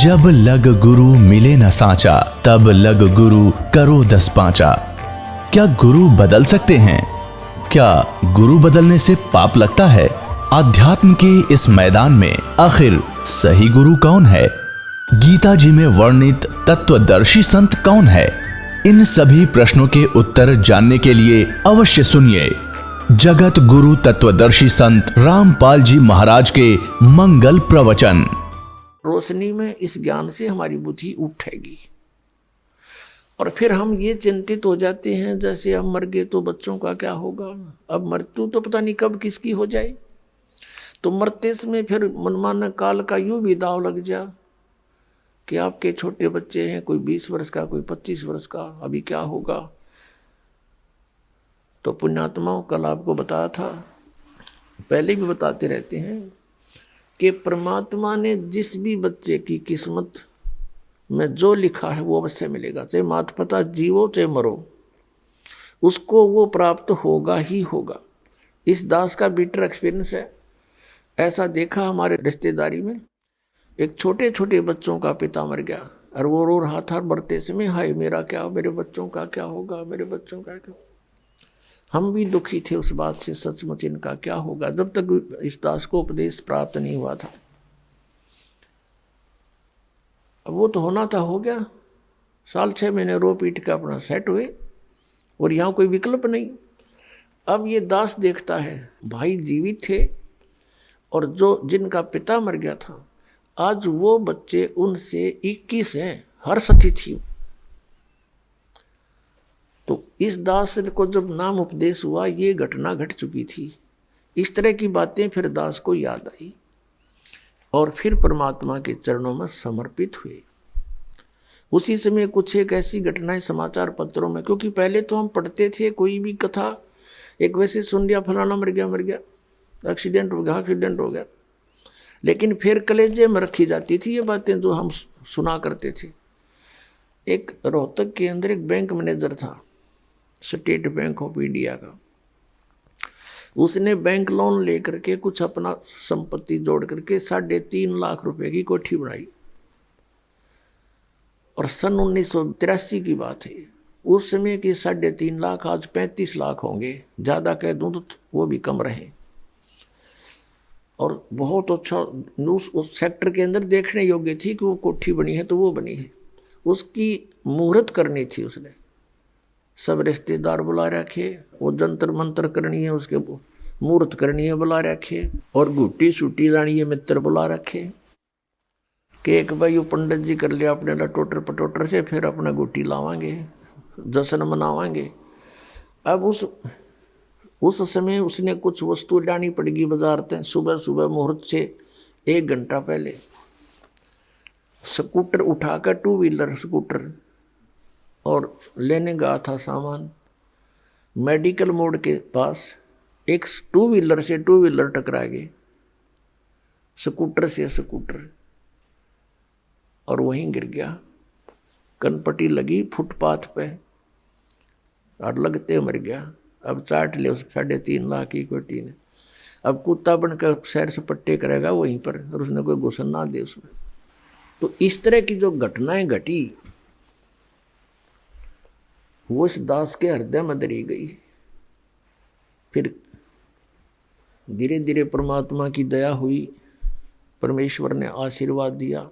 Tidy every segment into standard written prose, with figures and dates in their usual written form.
जब लग गुरु मिले न सांचा, तब लग गुरु करो 10 पांचा। क्या गुरु बदल सकते हैं? क्या गुरु बदलने से पाप लगता है? अध्यात्म के इस मैदान में आखिर सही गुरु कौन है? गीता जी में वर्णित तत्वदर्शी संत कौन है? इन सभी प्रश्नों के उत्तर जानने के लिए अवश्य सुनिए जगत गुरु तत्वदर्शी संत रामपाल जी महाराज के मंगल प्रवचन। रोशनी में इस ज्ञान से हमारी बुद्धि उठेगी और फिर हम ये चिंतित हो जाते हैं जैसे हम मर गए तो बच्चों का क्या होगा, अब मृत्यु तो पता नहीं कब किसकी हो जाए। तो मरते समय फिर मनमाना काल का यूं भी दाव लग जा कि आपके छोटे बच्चे हैं, कोई 20 वर्ष का, कोई 25 वर्ष का, अभी क्या होगा। तो पुण्यात्माओं कल आपको बताया था, पहले भी बताते रहते हैं कि परमात्मा ने जिस भी बच्चे की किस्मत में जो लिखा है वो अवश्य मिलेगा, चाहे माता पिता जीवो चाहे मरो, उसको वो प्राप्त होगा ही होगा। इस दास का बिटर एक्सपीरियंस है। ऐसा देखा हमारे रिश्तेदारी में, एक छोटे छोटे बच्चों का पिता मर गया और वो रो रहा था मरते समय, हाय मेरा क्या, मेरे बच्चों का क्या होगा, मेरे बच्चों का क्या। हम भी दुखी थे उस बात से, सचमुच इनका क्या होगा, जब तक इस दास को उपदेश प्राप्त नहीं हुआ था। अब वो तो होना था, हो गया, साल 6 महीने रो पीट के अपना सेट हुए और यहाँ कोई विकल्प नहीं। अब ये दास देखता है भाई जीवित थे और जो जिनका पिता मर गया था, आज वो बच्चे उनसे 21 हैं, हर्ष थी। तो इस दास को जब नाम उपदेश हुआ, ये घटना घट चुकी थी। इस तरह की बातें फिर दास को याद आई और फिर परमात्मा के चरणों में समर्पित हुए। उसी समय कुछ एक ऐसी घटनाएं समाचार पत्रों में, क्योंकि पहले तो हम पढ़ते थे कोई भी कथा, एक वैसे सुन लिया फलाना मर गया, एक्सीडेंट हो गया, लेकिन फिर कलेजे में रखी जाती थी ये बातें जो हम सुना करते थे। एक रोहतक के अंदर एक बैंक मैनेजर था, स्टेट बैंक ऑफ इंडिया का। उसने बैंक लोन लेकर के कुछ अपना संपत्ति जोड़ करके 3.5 लाख रुपए की कोठी बनाई और सन 1983 की बात है। उस समय की 3.5 लाख आज 35 लाख होंगे, ज़्यादा कह दूं तो वो भी कम रहे। और बहुत अच्छा उस सेक्टर के अंदर देखने योग्य थी कि वो कोठी बनी है तो वो बनी है। उसकी मुहूर्त करनी थी, उसने सब रिश्तेदार बुला रखे, वो जंतर मंत्र करनी है, उसके मुहूर्त करनी है बुला रखे, और गुट्टी सूटी लानी है मित्र बुला रखे कि एक भाई वो पंडित जी कर लिया अपने लटोटर पटोटर से, फिर अपना गुट्टी लावांगे, जश्न मनावांगे। अब उस समय उसने कुछ वस्तु लानी पड़ेगी बाजार से। सुबह सुबह मुहूर्त से 1 घंटा पहले स्कूटर उठाकर, 2 व्हीलर स्कूटर, और लेने गया था सामान। मेडिकल मोड़ के पास एक 2 व्हीलर से 2 व्हीलर टकरा गए, स्कूटर से स्कूटर, और वहीं गिर गया। कनपट्टी लगी फुटपाथ पे और लगते मर गया। अब चाट ले उस 3.5 लाख की कोठी ने। अब कुत्ता बनकर सैर सपट्टे करेगा वहीं पर, और उसने कोई घुसन ना दे उसमें। तो इस तरह की जो घटनाएं घटी वो इस दास के हृदय में दरी गई। फिर धीरे धीरे परमात्मा की दया हुई, परमेश्वर ने आशीर्वाद दिया,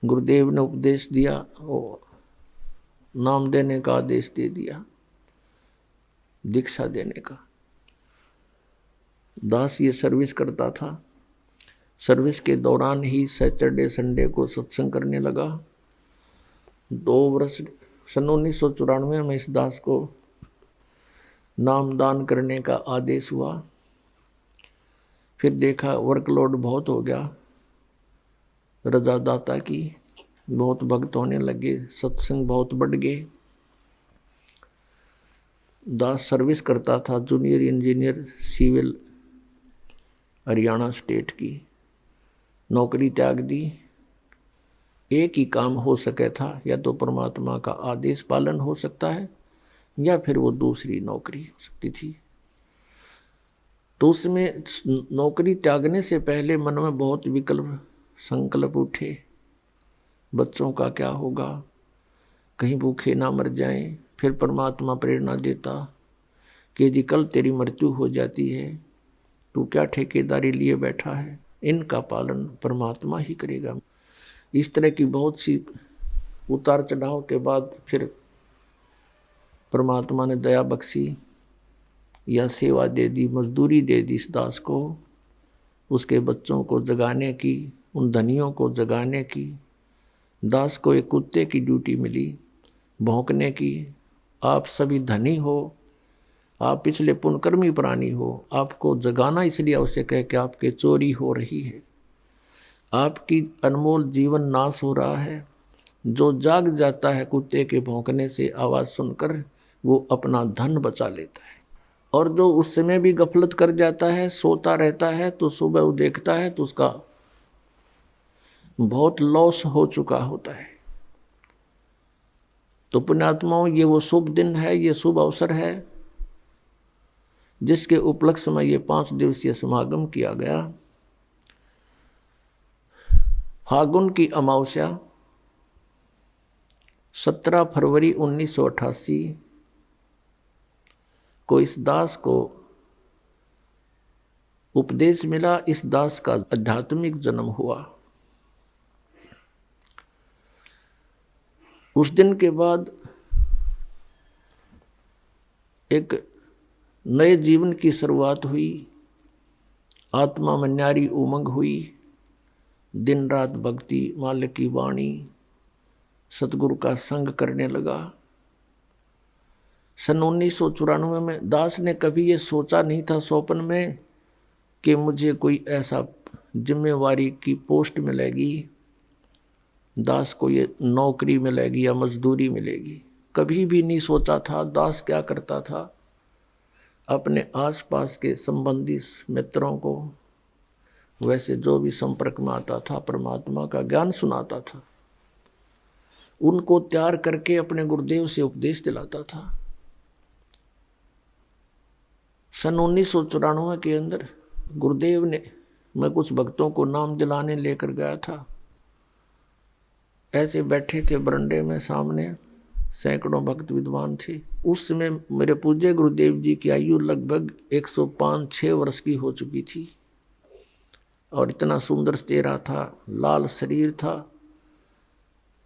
गुरुदेव ने उपदेश दिया, और नाम देने का आदेश दे दिया, दीक्षा देने का। दास ये सर्विस करता था। सर्विस के दौरान ही सैटरडे संडे को सत्संग करने लगा। 2 वर्ष, सन 1994 में इस दास को नामदान करने का आदेश हुआ। फिर देखा वर्कलोड बहुत हो गया, रजादाता की बहुत भक्त होने लगे, सत्संग बहुत बढ़ गए। दास सर्विस करता था, junior engineer civil, Haryana state की। नौकरी त्याग दी। एक ही काम हो सके था, या तो परमात्मा का आदेश पालन हो सकता है या फिर वो दूसरी नौकरी हो सकती थी। तो उसमें नौकरी त्यागने से पहले मन में बहुत विकल्प संकल्प उठे बच्चों का क्या होगा, कहीं भूखे ना मर जाएं। फिर परमात्मा प्रेरणा देता कि यदि कल तेरी मृत्यु हो जाती है, तू क्या ठेकेदारी लिए बैठा है, इनका पालन परमात्मा ही करेगा। इस तरह की बहुत सी उतार चढ़ाव के बाद फिर परमात्मा ने दया बख्शी या सेवा दे दी, मजदूरी दे दी इस दास को, उसके बच्चों को जगाने की, उन धनियों को जगाने की। दास को एक कुत्ते की ड्यूटी मिली, भौंकने की। आप सभी धनी हो, आप पिछले पुण्यकर्मी प्राणी हो, आपको जगाना इसलिए आवश्यक है कि आपके चोरी हो रही है, आपकी अनमोल जीवन नाश हो रहा है। जो जाग जाता है कुत्ते के भौंकने से आवाज़ सुनकर, वो अपना धन बचा लेता है। और जो उस समय भी गफलत कर जाता है, सोता रहता है, तो सुबह वो देखता है तो उसका बहुत लॉस हो चुका होता है। तो पुण्यात्माओं, ये वो शुभ दिन है, ये शुभ अवसर है जिसके उपलक्ष्य में ये 5 दिवसीय समागम किया गया। फागुन की अमावस्या 17 फरवरी 1988 को इस दास को उपदेश मिला, इस दास का आध्यात्मिक जन्म हुआ। उस दिन के बाद एक नए जीवन की शुरुआत हुई, आत्मा में न्यारी उमंग हुई। दिन रात भक्ति, मालिक की वाणी, सतगुरु का संग करने लगा। सन 1994 में दास ने कभी ये सोचा नहीं था स्वप्न में कि मुझे कोई ऐसा जिम्मेवारी की पोस्ट मिलेगी, दास को ये नौकरी मिलेगी या मजदूरी मिलेगी। कभी भी नहीं सोचा था। दास क्या करता था, अपने आसपास के संबंधी मित्रों को, वैसे जो भी संपर्क में आता था, परमात्मा का ज्ञान सुनाता था, उनको तैयार करके अपने गुरुदेव से उपदेश दिलाता था। सन 1994 के अंदर गुरुदेव ने, मैं कुछ भक्तों को नाम दिलाने लेकर गया था। ऐसे बैठे थे बरंडे में, सामने सैकड़ों भक्त विद्वान थे। उस समय मेरे पूज्य गुरुदेव जी की आयु लगभग 105-6 वर्ष की हो चुकी थी और इतना सुंदर चेहरा था, लाल शरीर था।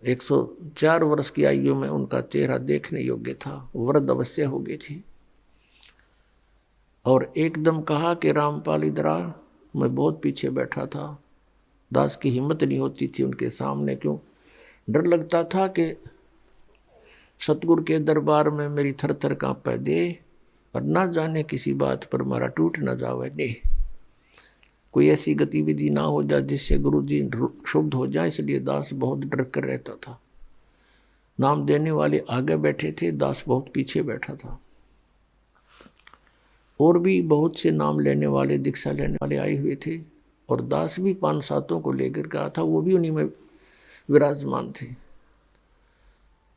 104 वर्ष की आयु में उनका चेहरा देखने योग्य था, वृद्ध अवश्य हो गए थे। और एकदम कहा कि रामपाल इधर आ। मैं बहुत पीछे बैठा था, दास की हिम्मत नहीं होती थी उनके सामने, क्यों डर लगता था कि सतगुरु के दरबार में मेरी थर थर कांपे दे और ना जाने किसी बात पर मारा टूट न जावे ने, कोई ऐसी गतिविधि ना हो जाए जिससे गुरु जी क्षुब्ध हो जाए। इसलिए दास बहुत डर कर रहता था। नाम देने वाले आगे बैठे थे, दास बहुत पीछे बैठा था। और भी बहुत से नाम लेने वाले, दीक्षा लेने वाले आए हुए थे और दास भी 5-7 को लेकर गया था, वो भी उन्हीं में विराजमान थे।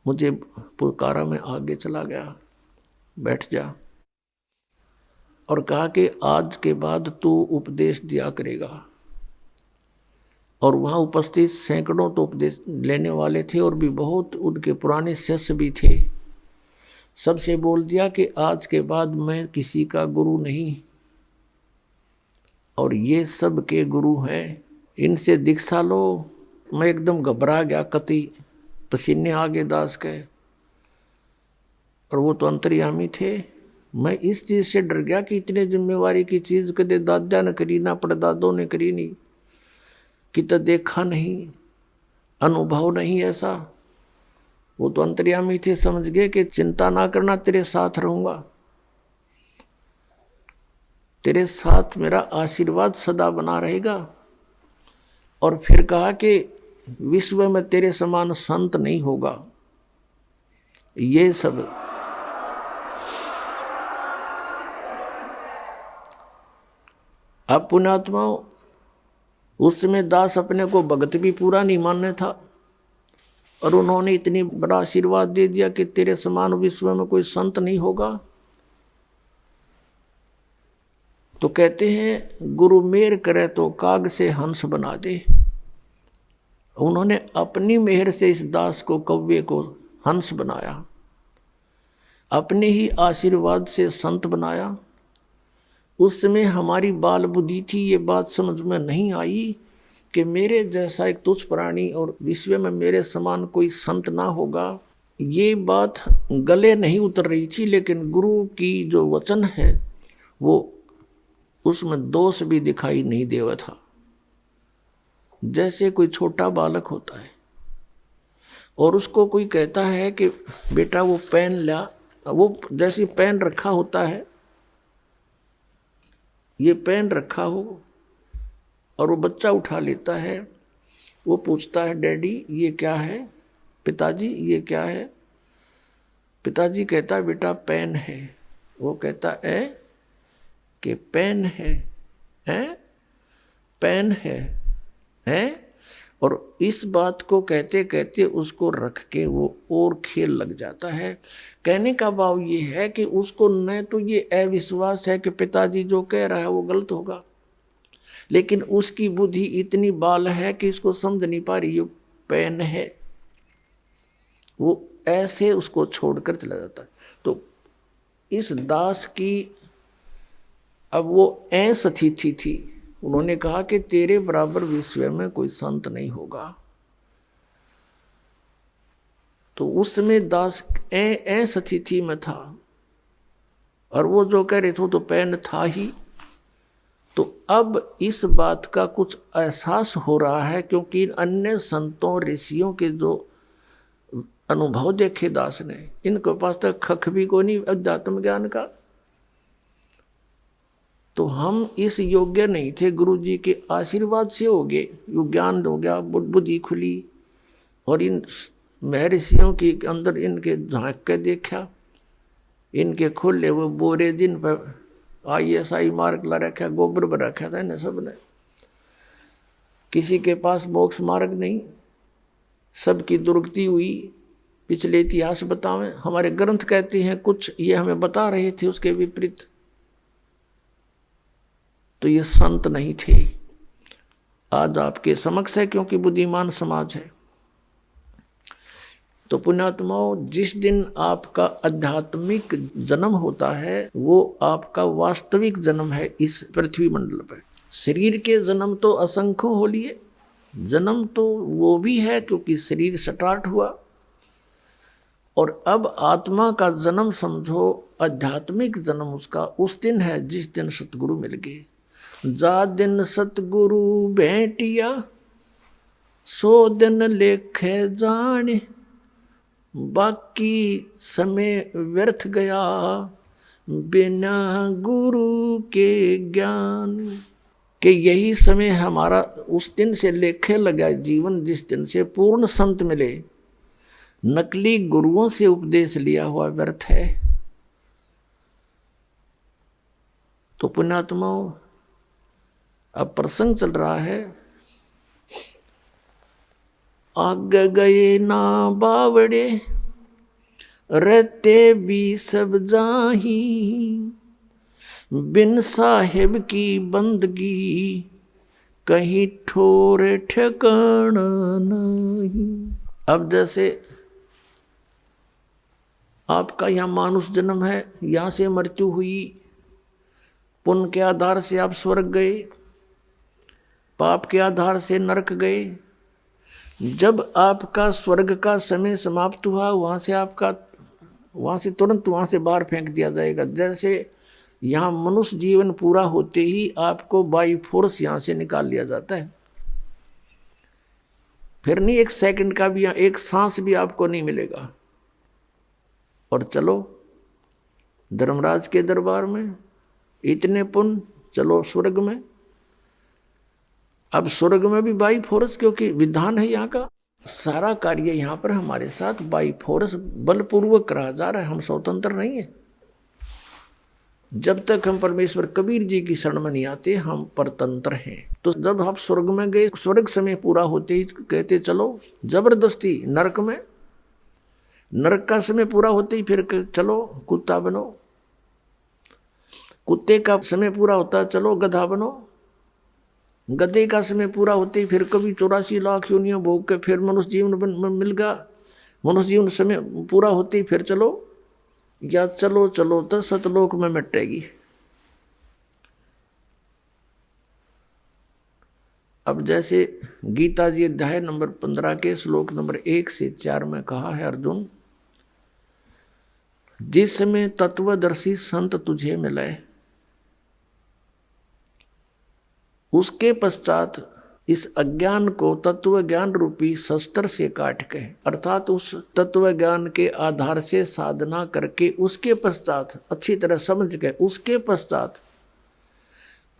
मुझे पुकारा, में आगे चला गया, बैठ जा, और कहा कि आज के बाद तू उपदेश दिया करेगा। और वहाँ उपस्थित सैकड़ों तो उपदेश लेने वाले थे और भी बहुत उनके पुराने शिष्य भी थे। सबसे बोल दिया कि आज के बाद मैं किसी का गुरु नहीं, और ये सब के गुरु हैं, इनसे दीक्षा लो। मैं एकदम घबरा गया, कति पसीने आ गए दास के, और वो तो अंतर्यामी थे। मैं इस चीज़ से डर गया कि इतने जिम्मेवारी की चीज़ कदे दादा ने करी ना, परदादों ने करी नहीं, कि तो देखा नहीं, अनुभव नहीं ऐसा। वो तो अंतर्यामी थे, समझ गए कि चिंता ना करना, तेरे साथ रहूँगा, तेरे साथ मेरा आशीर्वाद सदा बना रहेगा। और फिर कहा कि विश्व में तेरे समान संत नहीं होगा। ये सब अब पुण्यात्माओं, उस समय दास अपने को भगत भी पूरा नहीं मानने था, और उन्होंने इतनी बड़ा आशीर्वाद दे दिया कि तेरे समान विश्व में कोई संत नहीं होगा। तो कहते हैं, गुरु मेर करे तो काग से हंस बना दे। उन्होंने अपनी मेहर से इस दास को, कौवे को हंस बनाया, अपने ही आशीर्वाद से संत बनाया। उस समय हमारी बाल बुद्धि थी, ये बात समझ में नहीं आई कि मेरे जैसा एक तुच्छ प्राणी और विश्व में मेरे समान कोई संत ना होगा। ये बात गले नहीं उतर रही थी, लेकिन गुरु की जो वचन है वो उसमें दोष भी दिखाई नहीं देवा था। जैसे कोई छोटा बालक होता है और उसको कोई कहता है कि बेटा वो पेन ला, वो जैसे पेन रखा होता है, ये पेन रखा हो और वो बच्चा उठा लेता है, वो पूछता है डैडी ये क्या है, पिताजी ये क्या है। पिताजी कहता है बेटा पेन है। वो कहता है कि पेन है, पेन है। और इस बात को कहते कहते उसको रख के वो और खेल लग जाता है। कहने का भाव ये है कि उसको न तो ये अविश्वास है कि पिताजी जो कह रहा है वो गलत होगा, लेकिन उसकी बुद्धि इतनी बाल है कि इसको समझ नहीं पा रही ये पेन है। वो ऐसे उसको छोड़कर चला जाता है। तो इस दास की अब वो ऐस अतिथि थी। उन्होंने कहा कि तेरे बराबर विश्व में कोई संत नहीं होगा। तो उस समय दास ऐस अतिथि में था और वो जो कह रहे थे तो पेन था ही। तो अब इस बात का कुछ एहसास हो रहा है, क्योंकि अन्य संतों ऋषियों के जो अनुभव देखे दास ने, इनके पास तक खख भी को नहीं अध्यात्म ज्ञान का। तो हम इस योग्य नहीं थे, गुरु जी के आशीर्वाद से हो गए, ज्ञान हो गया, बुद्धि खुली और इन महर्षियों के अंदर इनके झांक के देखा, इनके खुले वो बोरे जिन पर ISI मार्क ला रखा, गोबर पर रखा था इन्हें सब ने। किसी के पास मोक्ष मार्ग नहीं, सबकी दुर्गति हुई। पिछले इतिहास बतावें, हमारे ग्रंथ कहते हैं कुछ, ये हमें बता रहे थे उसके विपरीत। तो ये संत नहीं थे। आज आपके समक्ष है, क्योंकि बुद्धिमान समाज है। तो पुण्यात्माओं, जिस दिन आपका आध्यात्मिक जन्म होता है वो आपका वास्तविक जन्म है इस पृथ्वी मंडल पर। शरीर के जन्म तो असंख्य हो लिए, जन्म तो वो भी है क्योंकि शरीर स्टार्ट हुआ, और अब आत्मा का जन्म समझो, आध्यात्मिक जन्म उसका उस दिन है जिस दिन सतगुरु मिल गए। जा दिन सतगुरु भेंटिया सो दिन लेखे जाने, बाकी समय व्यर्थ गया बिना गुरु के ज्ञान। कि यही समय हमारा उस दिन से लेखे लगा जीवन जिस दिन से पूर्ण संत मिले। नकली गुरुओं से उपदेश लिया हुआ व्यर्थ है। तो पुण्यात्माओं, अब प्रसंग चल रहा है। आगे गए ना बावड़े रहते भी सब जाही, बिन साहिब की बंदगी कहीं ठोर ठिकाना नहीं। अब जैसे आपका यहाँ मानुष जन्म है, यहाँ से मृत्यु हुई, पुण्य के आधार से आप स्वर्ग गए, पाप के आधार से नरक गए। जब आपका स्वर्ग का समय समाप्त हुआ, वहाँ से तुरंत वहाँ से बाहर फेंक दिया जाएगा। जैसे यहाँ मनुष्य जीवन पूरा होते ही आपको बाई फोर्स यहाँ से निकाल लिया जाता है। फिर नहीं एक सेकंड का भी, एक सांस भी आपको नहीं मिलेगा। और चलो धर्मराज के दरबार में, इतने पुण्य, चलो स्वर्ग में। अब स्वर्ग में भी बाई फोर्स, क्योंकि विधान है यहाँ का। सारा कार्य यहाँ पर हमारे साथ बाई फोर्स बलपूर्वक करा जा रहा है। हम स्वतंत्र नहीं है। जब तक हम परमेश्वर कबीर जी की शरण में नहीं आते, हम परतंत्र हैं। तो जब आप स्वर्ग में गए, स्वर्ग समय पूरा होते ही कहते चलो जबरदस्ती नरक में, नरक का समय पूरा होते ही फिर चलो कुत्ता बनो, कुत्ते का समय पूरा होता चलो गधा बनो, गधे का समय पूरा होते ही फिर कभी 84 लाख योनियां भोग के फिर मनुष्य जीवन मिल गया, मनुष्य जीवन समय पूरा होते ही फिर चलो, या चलो चलो तो सतलोक में मिटेगी। अब जैसे गीता जी अध्याय नंबर 15 के श्लोक नंबर 1 से 4 में कहा है, अर्जुन जिस समय तत्वदर्शी संत तुझे मिले उसके पश्चात इस अज्ञान को तत्व ज्ञान रूपी शस्त्र से काट के, अर्थात उस तत्व ज्ञान के आधार से साधना करके उसके पश्चात अच्छी तरह समझ के उसके पश्चात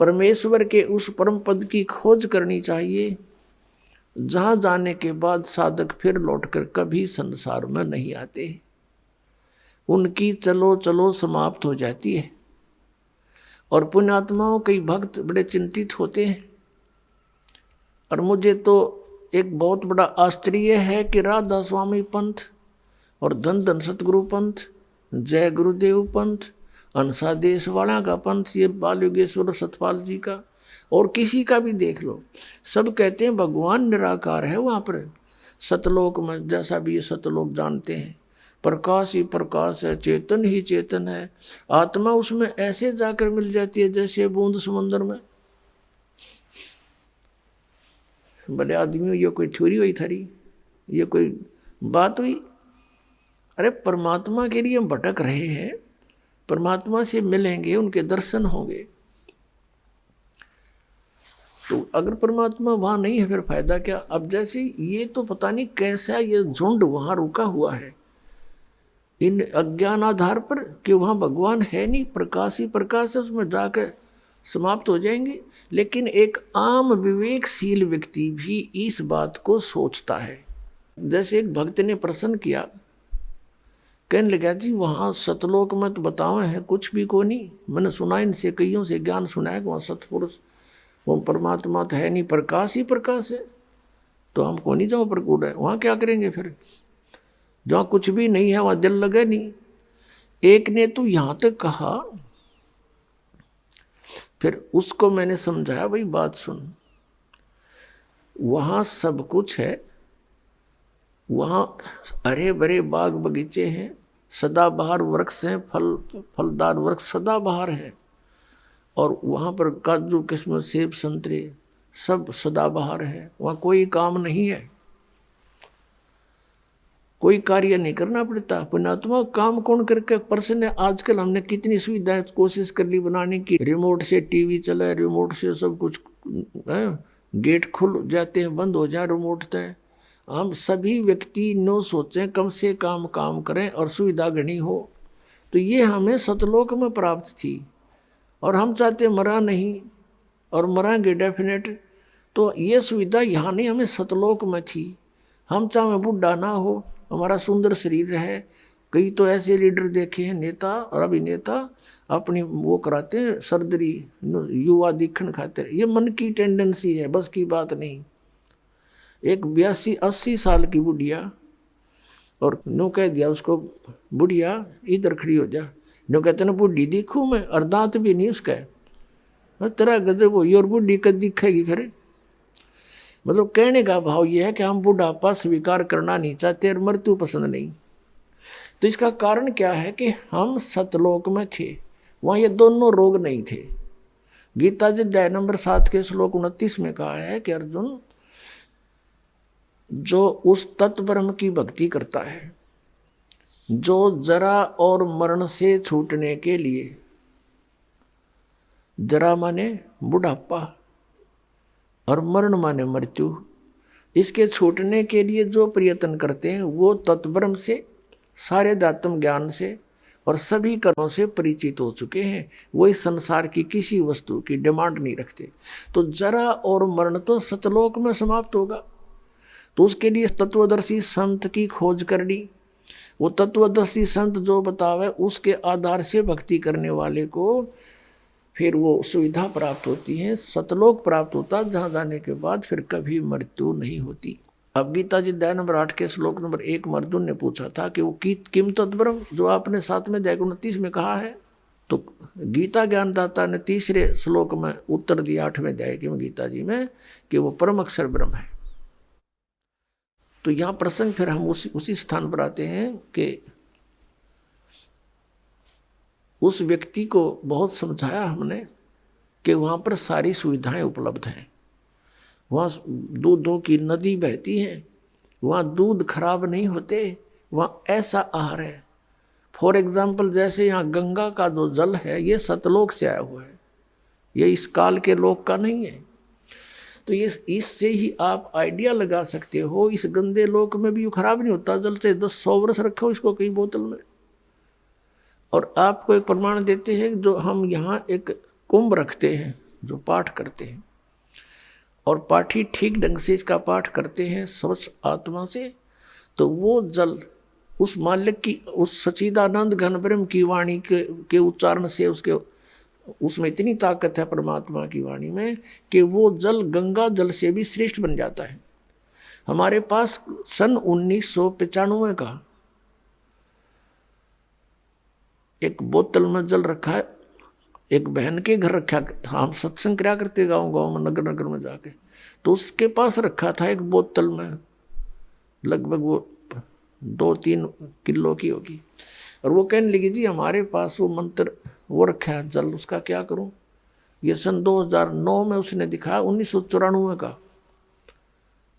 परमेश्वर के उस परम पद की खोज करनी चाहिए, जहां जाने के बाद साधक फिर लौटकर कभी संसार में नहीं आते। उनकी चलो चलो समाप्त हो जाती है। और पुण्यात्माओं कई भक्त बड़े चिंतित होते हैं। और मुझे तो एक बहुत बड़ा आश्चर्य है कि राधा स्वामी पंथ और धन धन सतगुरु पंथ, जय गुरुदेव पंथ, अनसा देश वाला का पंथ, ये बाल योगेश्वर सतपाल जी का और किसी का भी देख लो, सब कहते हैं भगवान निराकार है वहाँ पर सतलोक में। जैसा भी ये सतलोक जानते हैं, प्रकाश ही प्रकाश है, चेतन ही चेतन है, आत्मा उसमें ऐसे जाकर मिल जाती है जैसे बूंद समुद्र में। बड़े आदमियों, ये कोई थ्योरी हुई थारी, ये कोई बात हुई? अरे परमात्मा के लिए हम भटक रहे हैं, परमात्मा से मिलेंगे, उनके दर्शन होंगे। तो अगर परमात्मा वहां नहीं है फिर फायदा क्या? अब जैसे ये तो पता नहीं कैसा ये झुंड वहां रुका हुआ है इन अज्ञान आधार पर कि वहां भगवान है नहीं, प्रकाश ही प्रकाश है, उसमें जाकर समाप्त हो जाएंगे। लेकिन एक आम विवेकशील व्यक्ति भी इस बात को सोचता है। जैसे एक भक्त ने प्रश्न किया, कहने लगा जी वहाँ सतलोक में तो बतावे है कुछ भी को नहीं, मैंने सुना इनसे कईयों से ज्ञान सुना है कि वहाँ सतपुरुष वो परमात्मा तो है नहीं, प्रकाश ही प्रकाश है, तो हम को नहीं जाओ प्रकूट है, वहाँ क्या करेंगे फिर? जहाँ कुछ भी नहीं है वहाँ दिल लगे नहीं। एक ने तो यहाँ तक कहा, फिर उसको मैंने समझाया, भाई बात सुन, वहाँ सब कुछ है, वहाँ हरे भरे बाग बगीचे हैं, सदाबहार वृक्ष हैं, फलदार वृक्ष सदाबहार है, और वहाँ पर काजू किस्मत सेब संतरे सब सदाबहार है। वहाँ कोई काम नहीं है, कोई कार्य नहीं करना पड़ता। पुण्यात्मा काम कौन करके पर्सन है? आजकल हमने कितनी सुविधाएं कोशिश कर ली बनाने की, रिमोट से टीवी चले, रिमोट से सब कुछ है, गेट खुल जाते हैं, बंद हो जाए रिमोट तय। हम सभी व्यक्ति नो सोचें, कम से कम काम करें और सुविधा घनी हो। तो ये हमें सतलोक में प्राप्त थी और हम चाहते मरा नहीं और मरांगे डेफिनेट। तो ये सुविधा यहाँ नहीं, हमें सतलोक में थी। हम चाहे बुढ़ा ना हो, हमारा सुंदर शरीर है। कई तो ऐसे लीडर देखे हैं, नेता और अभिनेता, अपनी वो कराते हैं सर्जरी युवा दिखण खातिर। ये मन की टेंडेंसी है, बस की बात नहीं। एक 82-80 साल की बुढ़िया, और नो कह दिया उसको, बुढ़िया इधर खड़ी हो जा। नो कहते ना बुढ़ी दिखूँ मैं, और दांत भी नहीं उसका, तेरा गजब हो, और बुढ़ी कद दिखेगी फिर। मतलब कहने का भाव ये है कि हम बुढ़ापा स्वीकार करना नहीं चाहते और मृत्यु पसंद नहीं। तो इसका कारण क्या है कि हम सतलोक में थे, वहाँ ये दोनों रोग नहीं थे। गीता जी अध्याय नंबर 7 के श्लोक 29 में कहा है कि अर्जुन, जो उस तत्व ब्रह्म की भक्ति करता है, जो जरा और मरण से छूटने के लिए, जरा माने बुढ़ापा और मरण माने मृत्यु, इसके छूटने के लिए जो प्रयत्न करते हैं वो तत्ब्रह्म से, सारे दात्म ज्ञान से और सभी कर्मों से परिचित हो चुके हैं। वो इस संसार की किसी वस्तु की डिमांड नहीं रखते। तो जरा और मरण तो सतलोक में समाप्त होगा। तो उसके लिए तत्वदर्शी संत की खोज करनी, वो तत्वदर्शी संत जो बतावे उसके आधार से भक्ति करने वाले को फिर वो सुविधा प्राप्त होती है, सतलोक प्राप्त होता, जहाँ जाने के बाद फिर कभी मृत्यु नहीं होती। अब गीता जी अध्याय नंबर 8 के श्लोक नंबर 1 अर्जुन ने पूछा था कि वो किम तत्ब्रह्म, जो आपने 7 में 29 में कहा है, तो गीता ज्ञानदाता ने तीसरे श्लोक में उत्तर दिया 8वें अध्याय के गीता जी में कि वो परम अक्षर ब्रह्म है। तो यहाँ प्रसंग फिर हम उसी स्थान पर आते हैं कि उस व्यक्ति को बहुत समझाया हमने कि वहाँ पर सारी सुविधाएं उपलब्ध हैं, वहाँ दूधों की नदी बहती है, वहाँ दूध खराब नहीं होते, वहाँ ऐसा आहार है। फॉर एग्जाम्पल जैसे यहाँ गंगा का जो जल है ये सतलोक से आया हुआ है, ये इस काल के लोक का नहीं है। तो इससे ही आप आइडिया लगा सकते हो इस गंदे लोक में भी खराब नहीं होता जल, से 10-100 वर्ष रखो इसको कई बोतल में। और आपको एक प्रमाण देते हैं, जो हम यहाँ एक कुंभ रखते हैं जो पाठ करते हैं, और पाठी ठीक ढंग से इसका पाठ करते हैं स्वच्छ आत्मा से, तो वो जल उस मालिक की, उस सच्चिदानंद घन ब्रह्म की वाणी के उच्चारण से उसमें इतनी ताकत है परमात्मा की वाणी में कि वो जल गंगा जल से भी श्रेष्ठ बन जाता है। हमारे पास सन 1995 का एक बोतल में जल रखा है, एक बहन के घर रखा था, हम सत्संग क्या करते गाँव गाँव में नगर नगर में जाके, तो उसके पास रखा था एक बोतल में, लगभग वो 2-3 किलो की होगी। और वो कहने लगी जी हमारे पास वो मंत्र वो रखा है जल, उसका क्या करूं। ये सन 2009 में उसने दिखाया, 1994 का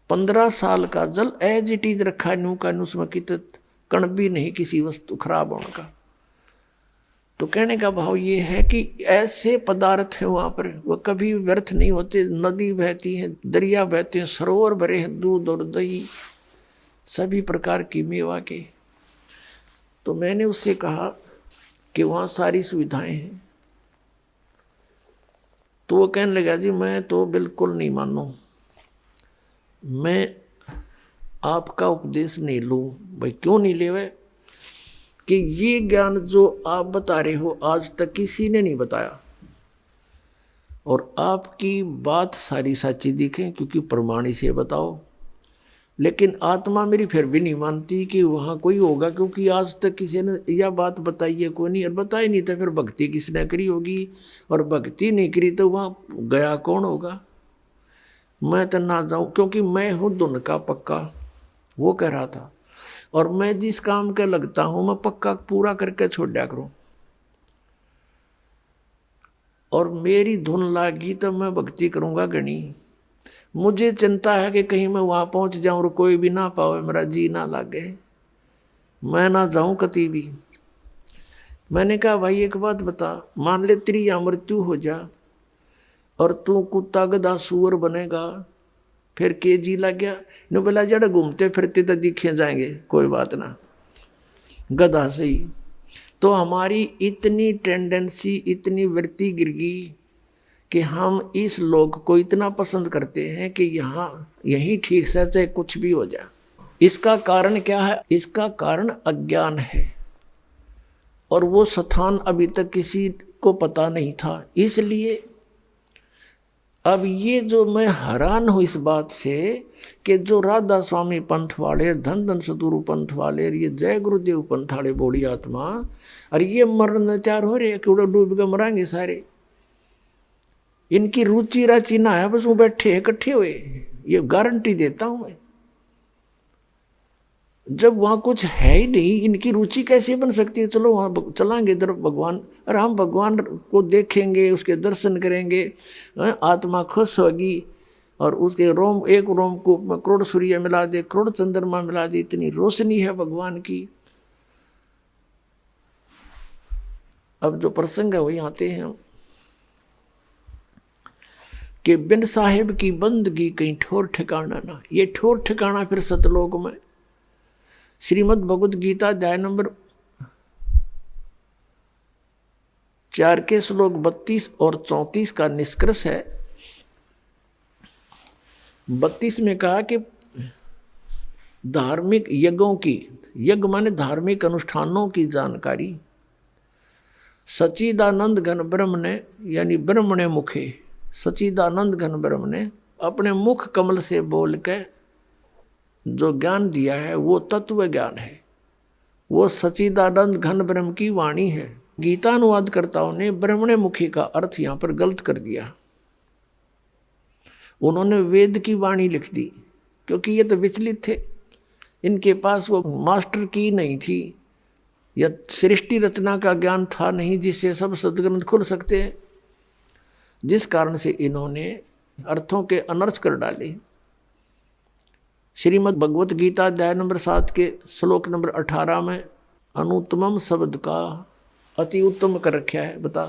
15 साल का जल एज इट इज रखा है, न्यू का न्यू, उसमें कित कण भी नहीं किसी वस्तु खराब होने का। तो कहने का भाव ये है कि ऐसे पदार्थ हैं वहाँ पर, वो कभी व्यर्थ नहीं होते। नदी बहती है, दरिया बहते हैं, सरोवर भरे हैं दूध और दही सभी प्रकार की मेवा के। तो मैंने उससे कहा कि वहाँ सारी सुविधाएं हैं। तो वो कहने लगा जी मैं तो बिल्कुल नहीं मानूं, मैं आपका उपदेश नहीं लूँ। भाई क्यों नहीं ले हुए? कि ये ज्ञान जो आप बता रहे हो आज तक किसी ने नहीं बताया, और आपकी बात सारी सच्ची दिखे क्योंकि प्रमाणी से बताओ, लेकिन आत्मा मेरी फिर भी नहीं मानती कि वहाँ कोई होगा, क्योंकि आज तक किसी ने यह बात बताई है कोई नहीं, और बताई नहीं तो फिर भक्ति किसने करी होगी, और भक्ति नहीं करी तो वहाँ गया कौन होगा। मैं तो ना जाऊँ क्योंकि मैं हूँ धुन का पक्का, वो कह रहा था, और मैं जिस काम के लगता हूँ मैं पक्का पूरा करके छोड़ दिया करूँ, और मेरी धुन लागी तो मैं भक्ति करूँगा गणी। मुझे चिंता है कि कहीं मैं वहाँ पहुँच जाऊँ और कोई भी ना पावे, मेरा जी ना लागे, मैं ना जाऊँ कति भी। मैंने कहा भाई एक बात बता, मान ले तेरी या मृत्यु हो जा और तू कुत्ता गधा सूअर बनेगा, फिर के जी लग गया न, बोला जड़ घूमते फिरते तो दिखे जाएंगे, कोई बात ना, गधा सही। तो हमारी इतनी टेंडेंसी, इतनी वृत्ति गिर गई कि हम इस लोग को इतना पसंद करते हैं कि यहाँ यही ठीक से चाहे कुछ भी हो जाए। इसका कारण क्या है? इसका कारण अज्ञान है, और वो स्थान अभी तक किसी को पता नहीं था। इसलिए अब ये जो मैं हैरान हूँ इस बात से कि जो राधा स्वामी पंथ वाले, धन धन सतगुरु पंथ वाले, ये जय गुरुदेव पंथ वाले बोड़ी आत्मा, और ये मरने तैयार हो रहे कि डूब के मरांगे सारे। इनकी रुचि राचि ना है, बस वो बैठे इकट्ठे हुए, ये गारंटी देता हूं मैं। जब वहां कुछ है ही नहीं, इनकी रुचि कैसे बन सकती है? चलो वहां चलांगे इधर भगवान, और हम भगवान को देखेंगे, उसके दर्शन करेंगे, आत्मा खुश होगी, और उसके रोम, एक रोम को करोड़ सूर्य मिला दे, करोड़ चंद्रमा मिला दे, इतनी रोशनी है भगवान की। अब जो प्रसंग है वही आते हैं हम कि बिन साहिब की बंदगी कहीं ठोर ठिकाना ना। ये ठोर ठिकाना फिर सतलोक में। श्रीमद् भगवद गीता अध्याय नंबर 4 के श्लोक 32 और 34 का निष्कर्ष है। 32 में कहा कि धार्मिक यज्ञों की, यज्ञ माने धार्मिक अनुष्ठानों की जानकारी सच्चिदानंद घन ब्रह्म ने, यानी ब्रह्मणे मुखे, सच्चिदानंद घन ब्रह्म ने अपने मुख कमल से बोल के जो ज्ञान दिया है वो तत्व ज्ञान है, वो सच्चिदानंद घन ब्रह्म की वाणी है। गीता अनुवादकर्ताओं ने ब्रह्मणे मुखी का अर्थ यहां पर गलत कर दिया। उन्होंने वेद की वाणी लिख दी, क्योंकि ये तो विचलित थे, इनके पास वो मास्टर की नहीं थी या सृष्टि रचना का ज्ञान था नहीं जिससे सब सदग्रंथ खुल सकते हैं, जिस कारण से इन्होंने अर्थों के अनर्थ कर डाले। श्रीमद् भगवत गीता अध्याय नंबर 7 के श्लोक नंबर 18 में अनुत्तमम शब्द का अति उत्तम कर रखा है। बता,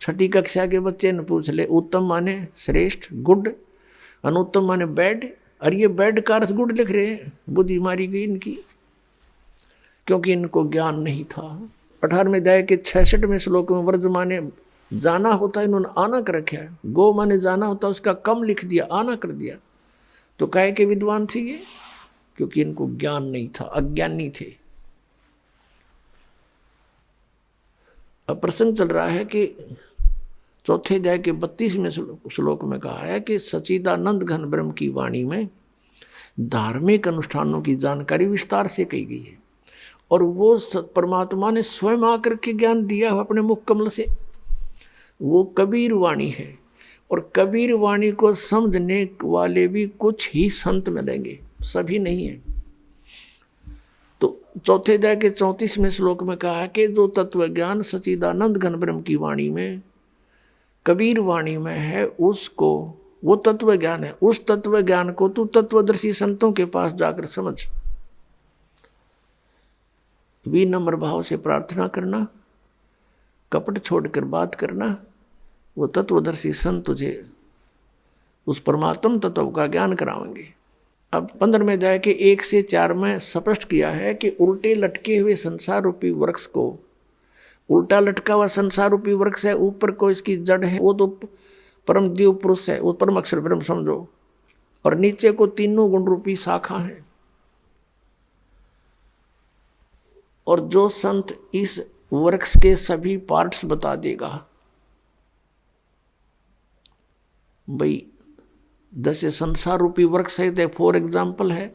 छठी कक्षा के बच्चे ने पूछ ले, उत्तम माने श्रेष्ठ, गुड, अनुत्तम माने बैड। और ये बैड का अर्थ गुड लिख रहे हैं, बुद्धि मारी गई इनकी, क्योंकि इनको ज्ञान नहीं था। 18वें अध्याय के 66वें श्लोक में वर्ज माने जाना होता, इन्होंने आना कर रखा है। गो माने जाना होता, उसका कम लिख दिया, आना कर दिया। तो काहे के विद्वान थे ये? क्योंकि इनको ज्ञान नहीं था, अज्ञानी थे। अब प्रसंग चल रहा है कि चौथे अध्याय के 32वें श्लोक में कहा है कि सच्चिदानंद घन ब्रह्म की वाणी में धार्मिक अनुष्ठानों की जानकारी विस्तार से कही गई है, और वो परमात्मा ने स्वयं आकर के ज्ञान दिया है अपने मुख कमल से। वो कबीर वाणी है, और कबीर वाणी को समझने वाले भी कुछ ही संत मिलेंगे, सभी नहीं है। तो चौथे अध्याय के 34वें श्लोक में कहा है कि जो तत्व ज्ञान सच्चिदानंद घन ब्रह्म की वाणी में, कबीर वाणी में है, उसको वो तत्व ज्ञान है। उस तत्व ज्ञान को तू तत्वदर्शी संतों के पास जाकर समझ। विनम्र भाव से प्रार्थना करना, कपट छोड़कर बात करना, वो तत्वदर्शी संत तुझे उस परमात्म तत्व का ज्ञान कराएंगे। अब 15वें अध्याय के 1 से 4 में स्पष्ट किया है कि उल्टे लटके हुए संसार रूपी वृक्ष को, उल्टा लटका हुआ संसार रूपी वृक्ष है, ऊपर को इसकी जड़ है, वो तो परम देव पुरुष है, वो परम अक्षर ब्रह्म समझो, और नीचे को तीनों गुण रूपी शाखा है। और जो संत इस वृक्ष के सभी पार्ट्स बता देगा, भाई जैसे संसार रूपी वृक्ष है, तो फॉर एग्जाम्पल है,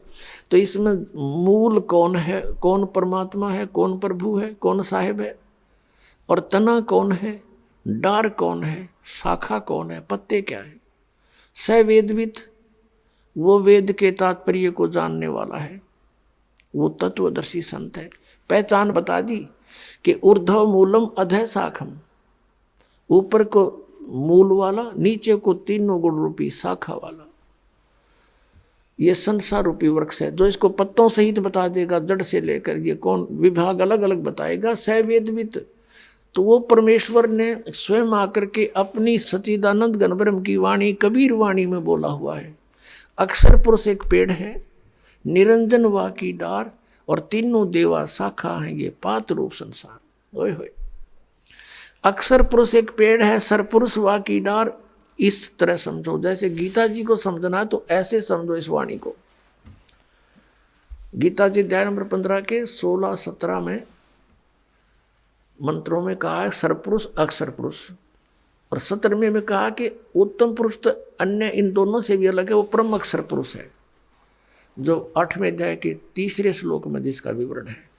तो इसमें मूल कौन है, कौन परमात्मा है, कौन प्रभु है, कौन साहिब है, और तना कौन है, डार कौन है, शाखा कौन है, पत्ते क्या है। सवेदविद, वो वेद के तात्पर्य को जानने वाला है, वो तत्वदर्शी संत है। पहचान बता दी कि ऊर्ध्व मूलम अधः शाखम, ऊपर को मूल वाला, नीचे को तीनों गुण रूपी शाखा वाला, ये संसार रूपी वृक्ष है। जो इसको पत्तों सहित बता देगा, जड़ से लेकर ये कौन विभाग अलग अलग बताएगा, सवेदविद, तो वो परमेश्वर ने स्वयं आकर के अपनी सच्चिदानंद घन ब्रह्म की वाणी कबीर वाणी में बोला हुआ है। अक्षर पुरुष एक पेड़ है, निरंजन वा की डार, और तीनों देवा शाखा है, ये पात रूप संसार। ओए होए, अक्षर पुरुष एक पेड़ है, सरपुरुष वा की डार, इस तरह समझो। जैसे गीता जी को समझना है तो ऐसे समझो इस वाणी को। गीता जी अध्याय नंबर 15 के 16-17 में मंत्रों में कहा है सरपुरुष अक्षर पुरुष, और 17वें में कहा कि उत्तम पुरुष तो अन्य इन दोनों से भी अलग है, वो परम अक्षर पुरुष है, जो 8वें अध्याय के 3 श्लोक में जिसका विवरण है।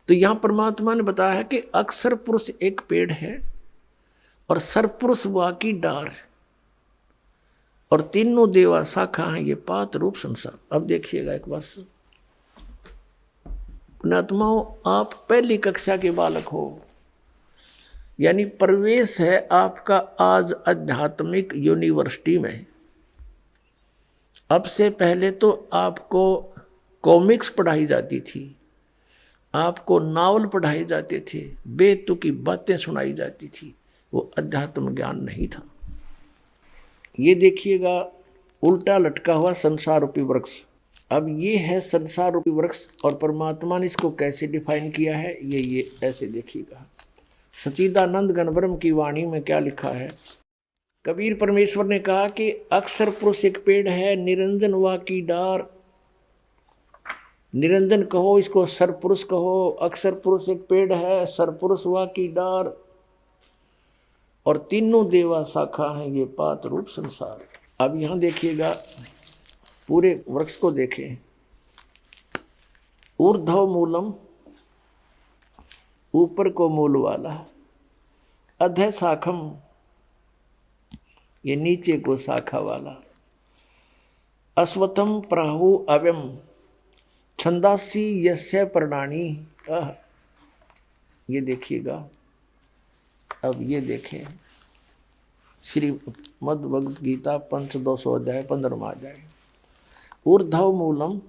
तो यहाँ परमात्मा ने बताया है कि अक्षर पुरुष एक पेड़ है, और सरपुरुष वा की डार, और तीनों देवा शाखा हैं, ये पात रूप संसार। अब देखिएगा एक बार से, पुण्यात्माओं, आप पहली कक्षा के बालक हो, यानी प्रवेश है आपका आज आध्यात्मिक यूनिवर्सिटी में। अब से पहले तो आपको कॉमिक्स पढ़ाई जाती थी, आपको नावल पढ़ाए जाते थे, बेतुकी बातें सुनाई जाती थी, वो अध्यात्म ज्ञान नहीं था। ये देखिएगा उल्टा लटका हुआ संसार रूपी वृक्ष। अब ये है संसार रूपी वृक्ष, और परमात्मा ने इसको कैसे डिफाइन किया है, ये ऐसे देखिएगा। सच्चिदानंद घन ब्रह्म की वाणी में क्या लिखा है, कबीर परमेश्वर ने कहा कि अक्षर पुरुष एक पेड़ है, निरंजन वा की डार, निरंजन कहो इसको, सरपुरुष कहो। अक्षर पुरुष एक पेड़ है, सरपुरुष वा की डार, और तीनों देवा शाखा हैं, ये पात रूप संसार। अब यहां देखिएगा, पूरे वृक्ष को देखें। ऊर्ध्व मूलम, ऊपर को मूल वाला, अधः शाखम, ये नीचे को शाखा वाला। अश्वत्थम प्राहु अव्यम छंदासी यस्य पर्णानि। ये देखिएगा, अब ये देखें श्रीमद् भगवद गीता पंचदश अध्याय 15वां अध्याय। ऊर्ध्व मूलम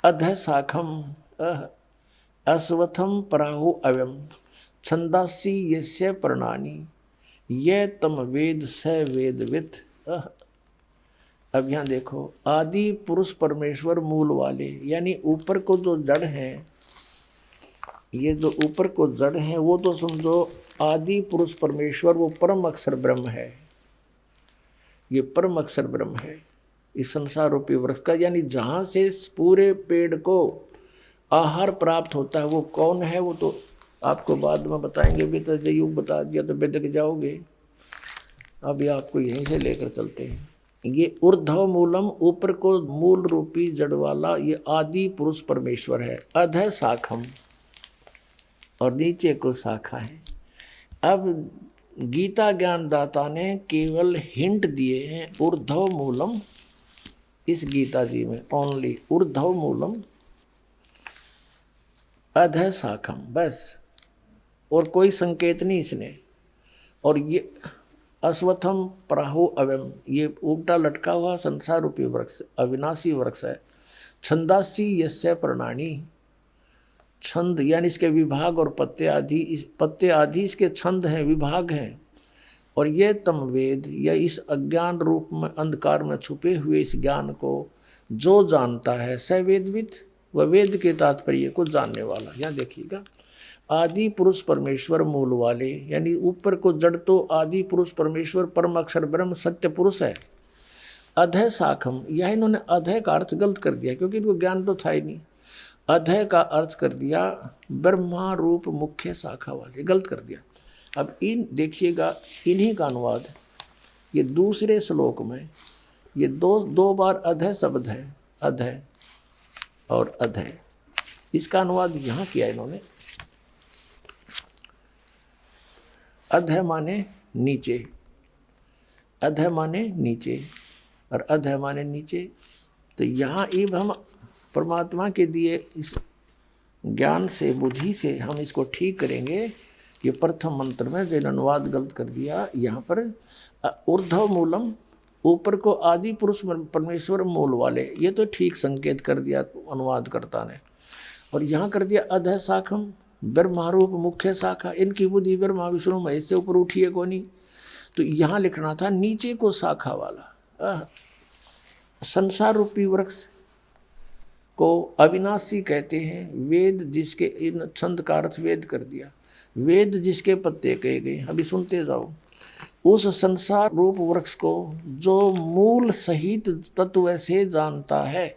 अधः शाखम अश्वत्थम प्राहु अव्यम छंदासी यस्य पर्णानि ये तम वेद स वेदवित्। अब यहाँ देखो, आदि पुरुष परमेश्वर मूल वाले, यानी ऊपर को जो जड़ हैं, ये जो ऊपर को जड़ हैं वो तो समझो आदि पुरुष परमेश्वर, वो परम अक्षर ब्रह्म है। ये परम अक्षर ब्रह्म है इस संसार रूपी वृक्ष का, यानी जहाँ से इस पूरे पेड़ को आहार प्राप्त होता है वो कौन है, वो तो आपको बाद में बताएंगे। भी तो युग बता दिया तो बेदक जाओगे। अभी आपको यहीं से लेकर चलते हैं। ये ऊर्ध्व मूलम, ऊपर को मूल रूपी जड़ वाला, ये आदि पुरुष परमेश्वर है। अधः शाखम, और नीचे को शाखा है। अब गीता ज्ञानदाता ने केवल हिंट दिए हैं ऊर्ध्व मूलम, इस गीता जी में ओनली ऊर्ध्व मूलम अधः शाखम, बस, और कोई संकेत नहीं इसने। और ये अश्वत्थम प्राहु अव्यम, ये उगटा लटका हुआ संसार रूपी वृक्ष अविनाशी वृक्ष है। छंदासी यस्य पर्णानि, छंद यानी इसके विभाग और पत्ते आदि इसके छंद हैं, विभाग हैं। और ये तम वेद, या इस अज्ञान रूप में अंधकार में छुपे हुए इस ज्ञान को जो जानता है, स वेदवित्, वह वेद के तात्पर्य को जानने वाला। यहाँ देखिएगा, आदि पुरुष परमेश्वर मूल वाले, यानी ऊपर को जड़ तो आदि पुरुष परमेश्वर परम अक्षर ब्रह्म सत्य पुरुष है। अधः शाखम, यह इन्होंने अधः का अर्थ गलत कर दिया, क्योंकि इनको ज्ञान तो था ही नहीं। अधः का अर्थ कर दिया ब्रह्मा रूप मुख्य शाखा वाले, गलत कर दिया। अब इन देखिएगा, इन्हीं का अनुवाद ये दूसरे श्लोक में, ये दो बार अधः शब्द है, अधः और अधः, इसका अनुवाद यहाँ किया इन्होंने। अधः माने नीचे, अधः माने नीचे और अधः माने नीचे। तो यहाँ अब हम परमात्मा के दिए इस ज्ञान से, बुद्धि से हम इसको ठीक करेंगे। ये प्रथम मंत्र में जो अनुवाद गलत कर दिया, यहाँ पर ऊर्ध्व मूलम, ऊपर को आदि पुरुष परमेश्वर मूल वाले, ये तो ठीक संकेत कर दिया अनुवादकर्ता ने। और यहाँ कर दिया अधः शाखम, ब्रह्मारूप मुख्य शाखा, इनकी बुद्धि ब्रह्मा विष्णु महेश से ऊपर उठी है को नहीं। तो यहाँ लिखना था नीचे को शाखा वाला। संसार रूपी वृक्ष को अविनाशी कहते हैं। वेद जिसके, इन छंद का अर्थ वेद कर दिया, वेद जिसके पत्ते कहे गए। अभी सुनते जाओ, उस संसार रूप वृक्ष को जो मूल सहित तत्व से जानता है,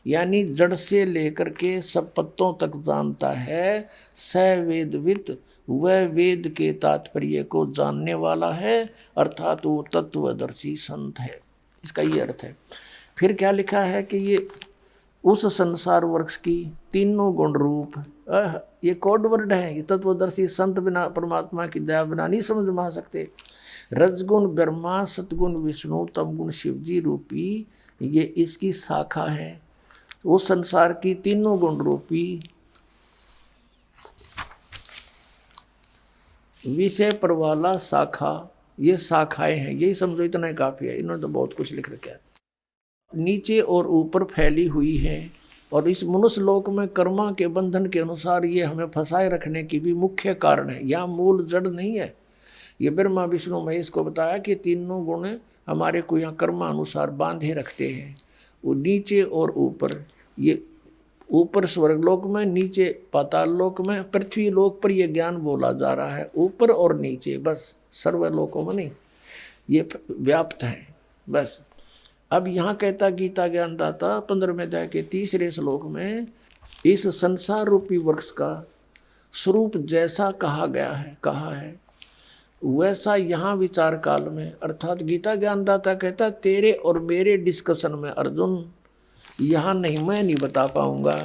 यानी जड़ से लेकर के सब पत्तों तक जानता है, स वेदवित्, वह वेद के तात्पर्य को जानने वाला है, अर्थात वो तत्वदर्शी संत है। इसका ये अर्थ है। फिर क्या लिखा है कि ये उस संसार वृक्ष की तीनों गुण रूप, ये कोड वर्ड है। ये तत्वदर्शी संत बिना परमात्मा की दया बिना नहीं समझ में आ सकते। रजगुण ब्रह्मा, सतगुण विष्णु, तमगुण शिवजी रूपी ये इसकी शाखा है। वो संसार की तीनों गुण रूपी विषय पर वाला शाखा, ये शाखाएं हैं। यही समझो, इतना ही काफी है। इन्होंने तो बहुत कुछ लिख रखा है। नीचे और ऊपर फैली हुई है, और इस मनुष्य लोक में कर्मा के बंधन के अनुसार ये हमें फंसाए रखने की भी मुख्य कारण है। यहाँ मूल जड़ नहीं है। ये ब्रह्मा विष्णु महेश को बताया कि तीनों गुण हमारे को यहाँ कर्मा अनुसार बांधे रखते हैं। वो नीचे और ऊपर, ये ऊपर स्वर्गलोक में, नीचे पाताल लोक में, पृथ्वी लोक पर यह ज्ञान बोला जा रहा है। ऊपर और नीचे, बस सर्वलोकों में नहीं, ये व्याप्त है बस। अब यहाँ कहता गीता ज्ञानदाता 15वें अध्याय के 3रे श्लोक में, इस संसार रूपी वृक्ष का स्वरूप जैसा कहा है वैसा यहाँ विचार काल में, अर्थात गीता ज्ञानदाता कहता तेरे और मेरे डिस्कशन में अर्जुन यहाँ नहीं, मैं नहीं बता पाऊँगा,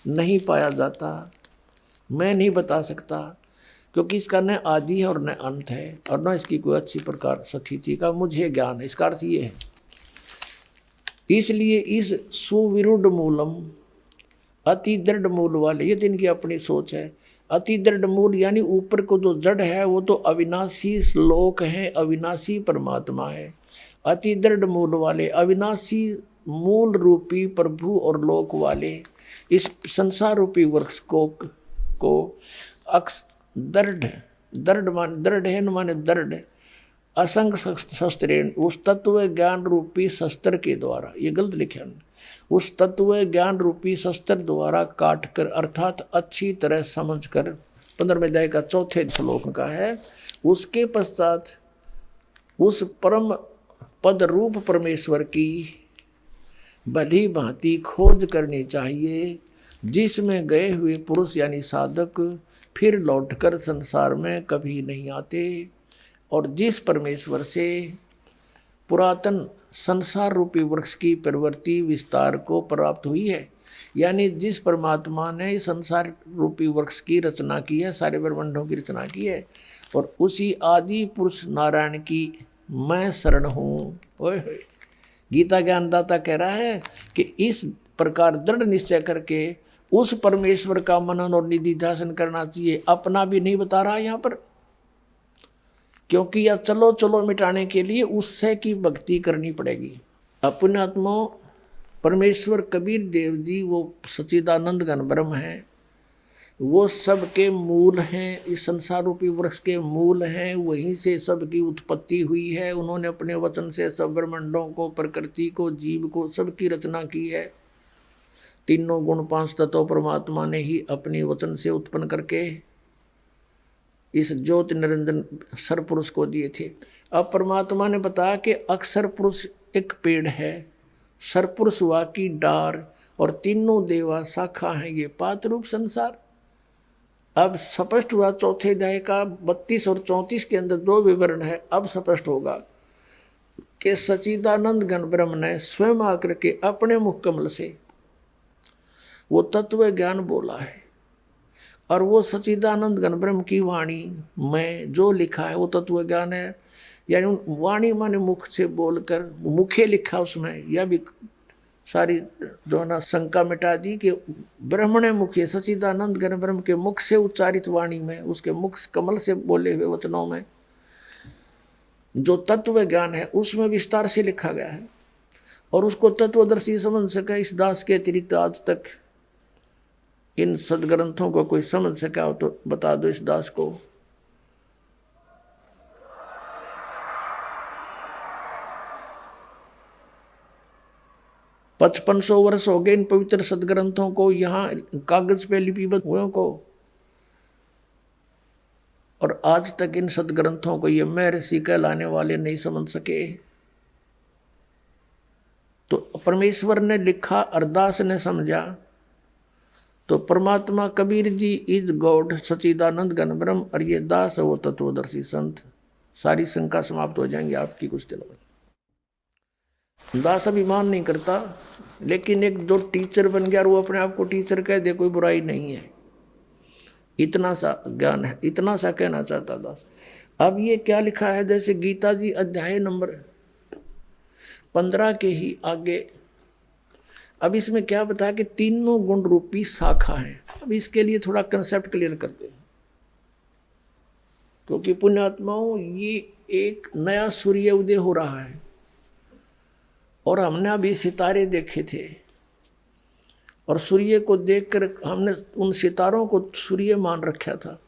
नहीं पाया जाता। मैं नहीं बता सकता, क्योंकि इसका न आदि है और न अंत है, और न इसकी कोई अच्छी प्रकार स्थिति का मुझे ज्ञान है। इसका अर्थ ये है, इसलिए इस सुविरुद्ध मूलम, अति दृढ़ मूल वाले, ये तो इनकी अपनी सोच है। अति दृढ़ मूल यानी ऊपर को जो जड़ है वो तो अविनाशी श्लोक है, अविनाशी परमात्मा है। अति दृढ़ मूल वाले, अविनाशी मूल रूपी प्रभु और लोक वाले इस संसार रूपी वृक्ष को अक्स दृढ़, दृढ़ है माने दृढ़, असंग शस्त्रेण, उस तत्व ज्ञान रूपी शस्त्र के द्वारा, ये गलत लिखा, उस तत्व ज्ञान रूपी शस्त्र द्वारा काट कर, अर्थात अच्छी तरह समझ कर, 15वें अध्याय का 4 श्लोक का है। उसके पश्चात उस परम पद रूप परमेश्वर की भली भांति खोज करनी चाहिए, जिसमें गए हुए पुरुष यानी साधक फिर लौटकर संसार में कभी नहीं आते, और जिस परमेश्वर से पुरातन संसार रूपी वृक्ष की प्रवृत्ति विस्तार को प्राप्त हुई है, यानी जिस परमात्मा ने इस संसार रूपी वृक्ष की रचना की है, सारे ब्रह्मांडों की रचना की है, और उसी आदि पुरुष नारायण की मैं शरण हूँ। गीता ज्ञानदाता कह रहा है कि इस प्रकार दृढ़ निश्चय करके उस परमेश्वर का मनन और निधि ध्यान करना चाहिए। अपना भी नहीं बता रहा यहाँ पर, क्योंकि यह चलो चलो मिटाने के लिए उससे की भक्ति करनी पड़ेगी। अपने आत्मा परमेश्वर कबीर देव जी वो सच्चिदानंद घन ब्रह्म है, वो सबके मूल हैं, इस संसार रूपी वृक्ष के मूल हैं, वहीं से सबकी उत्पत्ति हुई है। उन्होंने अपने वचन से सब ब्रह्मांडों को, प्रकृति को, जीव को, सबकी रचना की है। तीनों गुण 5 तत्व परमात्मा ने ही अपने वचन से उत्पन्न करके इस ज्योति निरंजन सरपुरुष को दिए थे। अब परमात्मा ने बताया कि अक्षर पुरुष एक पेड़ है, सरपुरुष हुआ की डार, और तीनों देवा शाखा हैं, ये पात रूप संसार। अब स्पष्ट हुआ 4 अध्याय का 32 और 34 के अंदर 2 विवरण है। अब स्पष्ट होगा कि सच्चिदानंद घन ब्रह्म ने स्वयं आकर के अपने मुख कमल से वो तत्व ज्ञान बोला है, और वो सच्चिदानंद घन ब्रह्म की वाणी में जो लिखा है वो तत्व ज्ञान है। यानी वाणी माने मुख से बोलकर, मुखे लिखा उसमें, यह भी सारी जो है ना शंका मिटा दी कि ब्रह्मणे मुखे, सच्चिदानंद घन ब्रह्म के मुख से उच्चारित वाणी में, उसके मुख कमल से बोले हुए वचनों में जो तत्व ज्ञान है उसमें विस्तार से लिखा गया है, और उसको तत्वदर्शी समझ सके। इस दास के अतिरिक्त आज तक इन सदग्रंथों को कोई समझ सका हो तो बता दो इस दास को। पचपन 500 वर्ष हो गए इन पवित्र सदग्रंथों को यहाँ कागज पे लिपिबद्ध हुए को, और आज तक इन सदग्रंथों को ये महर्षि कहलाने वाले नहीं समझ सके। तो परमेश्वर ने लिखा, अरदास ने समझा, तो परमात्मा कबीर जी इज गॉड, सच्चिदानंद घन ब्रह्म, और ये दास है वो तत्वदर्शी संत। सारी शंका समाप्त हो जाएंगी आपकी कुछ दिनों में। दास अभिमान नहीं करता, लेकिन एक जो टीचर बन गया और वो अपने आप को टीचर कह दे, कोई बुराई नहीं है। इतना सा ज्ञान है, इतना सा कहना चाहता दास। अब ये क्या लिखा है, जैसे गीता जी अध्याय नंबर 15 के ही आगे, अब इसमें क्या बताया कि तीनों गुण रूपी शाखा है। अब इसके लिए थोड़ा कंसेप्ट क्लियर करते हैं, क्योंकि पुण्यात्माओं ये एक नया सूर्य उदय हो रहा है, और हमने अभी सितारे देखे थे, और सूर्य को देखकर हमने उन सितारों को सूर्य मान रखा था,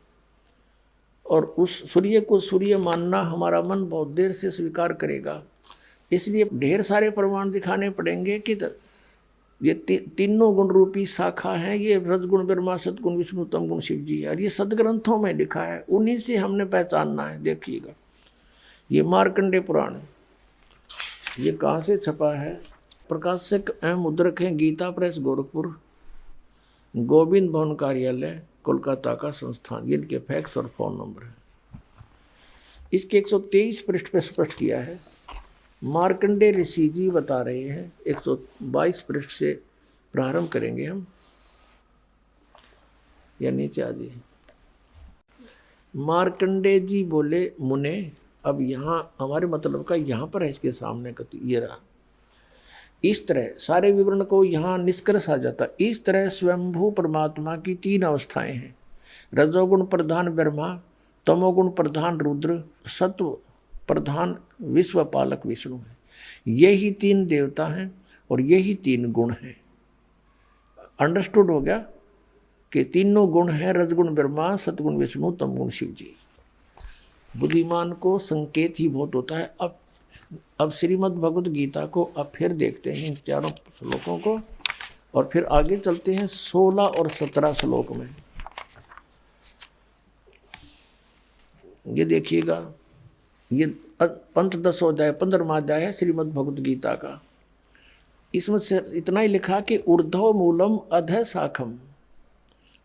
और उस सूर्य को सूर्य मानना हमारा मन बहुत देर से स्वीकार करेगा। इसलिए ढेर सारे प्रमाण दिखाने पड़ेंगे कि ये तीनों गुण रूपी शाखा है। ये रजगुण ब्रह्मा, सदगुण विष्णु, तम गुण शिव जी है, और ये सदग्रंथों में लिखा है, उन्हीं से हमने पहचानना है। देखिएगा ये मार्कंडेय पुराण, ये कहाँ से छपा है? प्रकाशक एवं मुद्रक हैं गीता प्रेस गोरखपुर, गोविंद भवन कार्यालय कोलकाता का संस्थान। ये इनके फैक्स और फोन नंबर है। इसके 123 पृष्ठ पे स्पष्ट किया है। मार्कंडेय ऋषि जी बता रहे हैं, 122 पृष्ठ से प्रारंभ करेंगे हम। या नीचे आ जाइए। मार्कंडे जी बोले, मुने, अब यहाँ हमारे मतलब का यहाँ पर है, इसके सामने कति ये रहा। इस तरह सारे विवरण को यहाँ निष्कर्ष आ जाता। इस तरह स्वयंभू परमात्मा की 3 अवस्थाएं हैं। रजोगुण प्रधान ब्रह्मा, तमोगुण प्रधान रुद्र, सत्व प्रधान विश्वपालक विष्णु है। यही 3 देवता हैं और यही 3 गुण हैं। अंडरस्टूड हो गया कि तीनों गुण हैं, रजगुण ब्रह्मा, सतगुण विष्णु, तमगुण शिव जी। बुद्धिमान को संकेत ही बहुत होता है। अब श्रीमद् भगवद गीता को अब फिर देखते हैं इन 4 श्लोकों को, और फिर आगे चलते हैं 16 और 17 श्लोक में। ये देखिएगा, ये पंचदश अध्याय 15वां अध्याय है श्रीमद् भगवद गीता का। इसमें से इतना ही लिखा कि ऊर्ध्व मूलम अधः शाखम,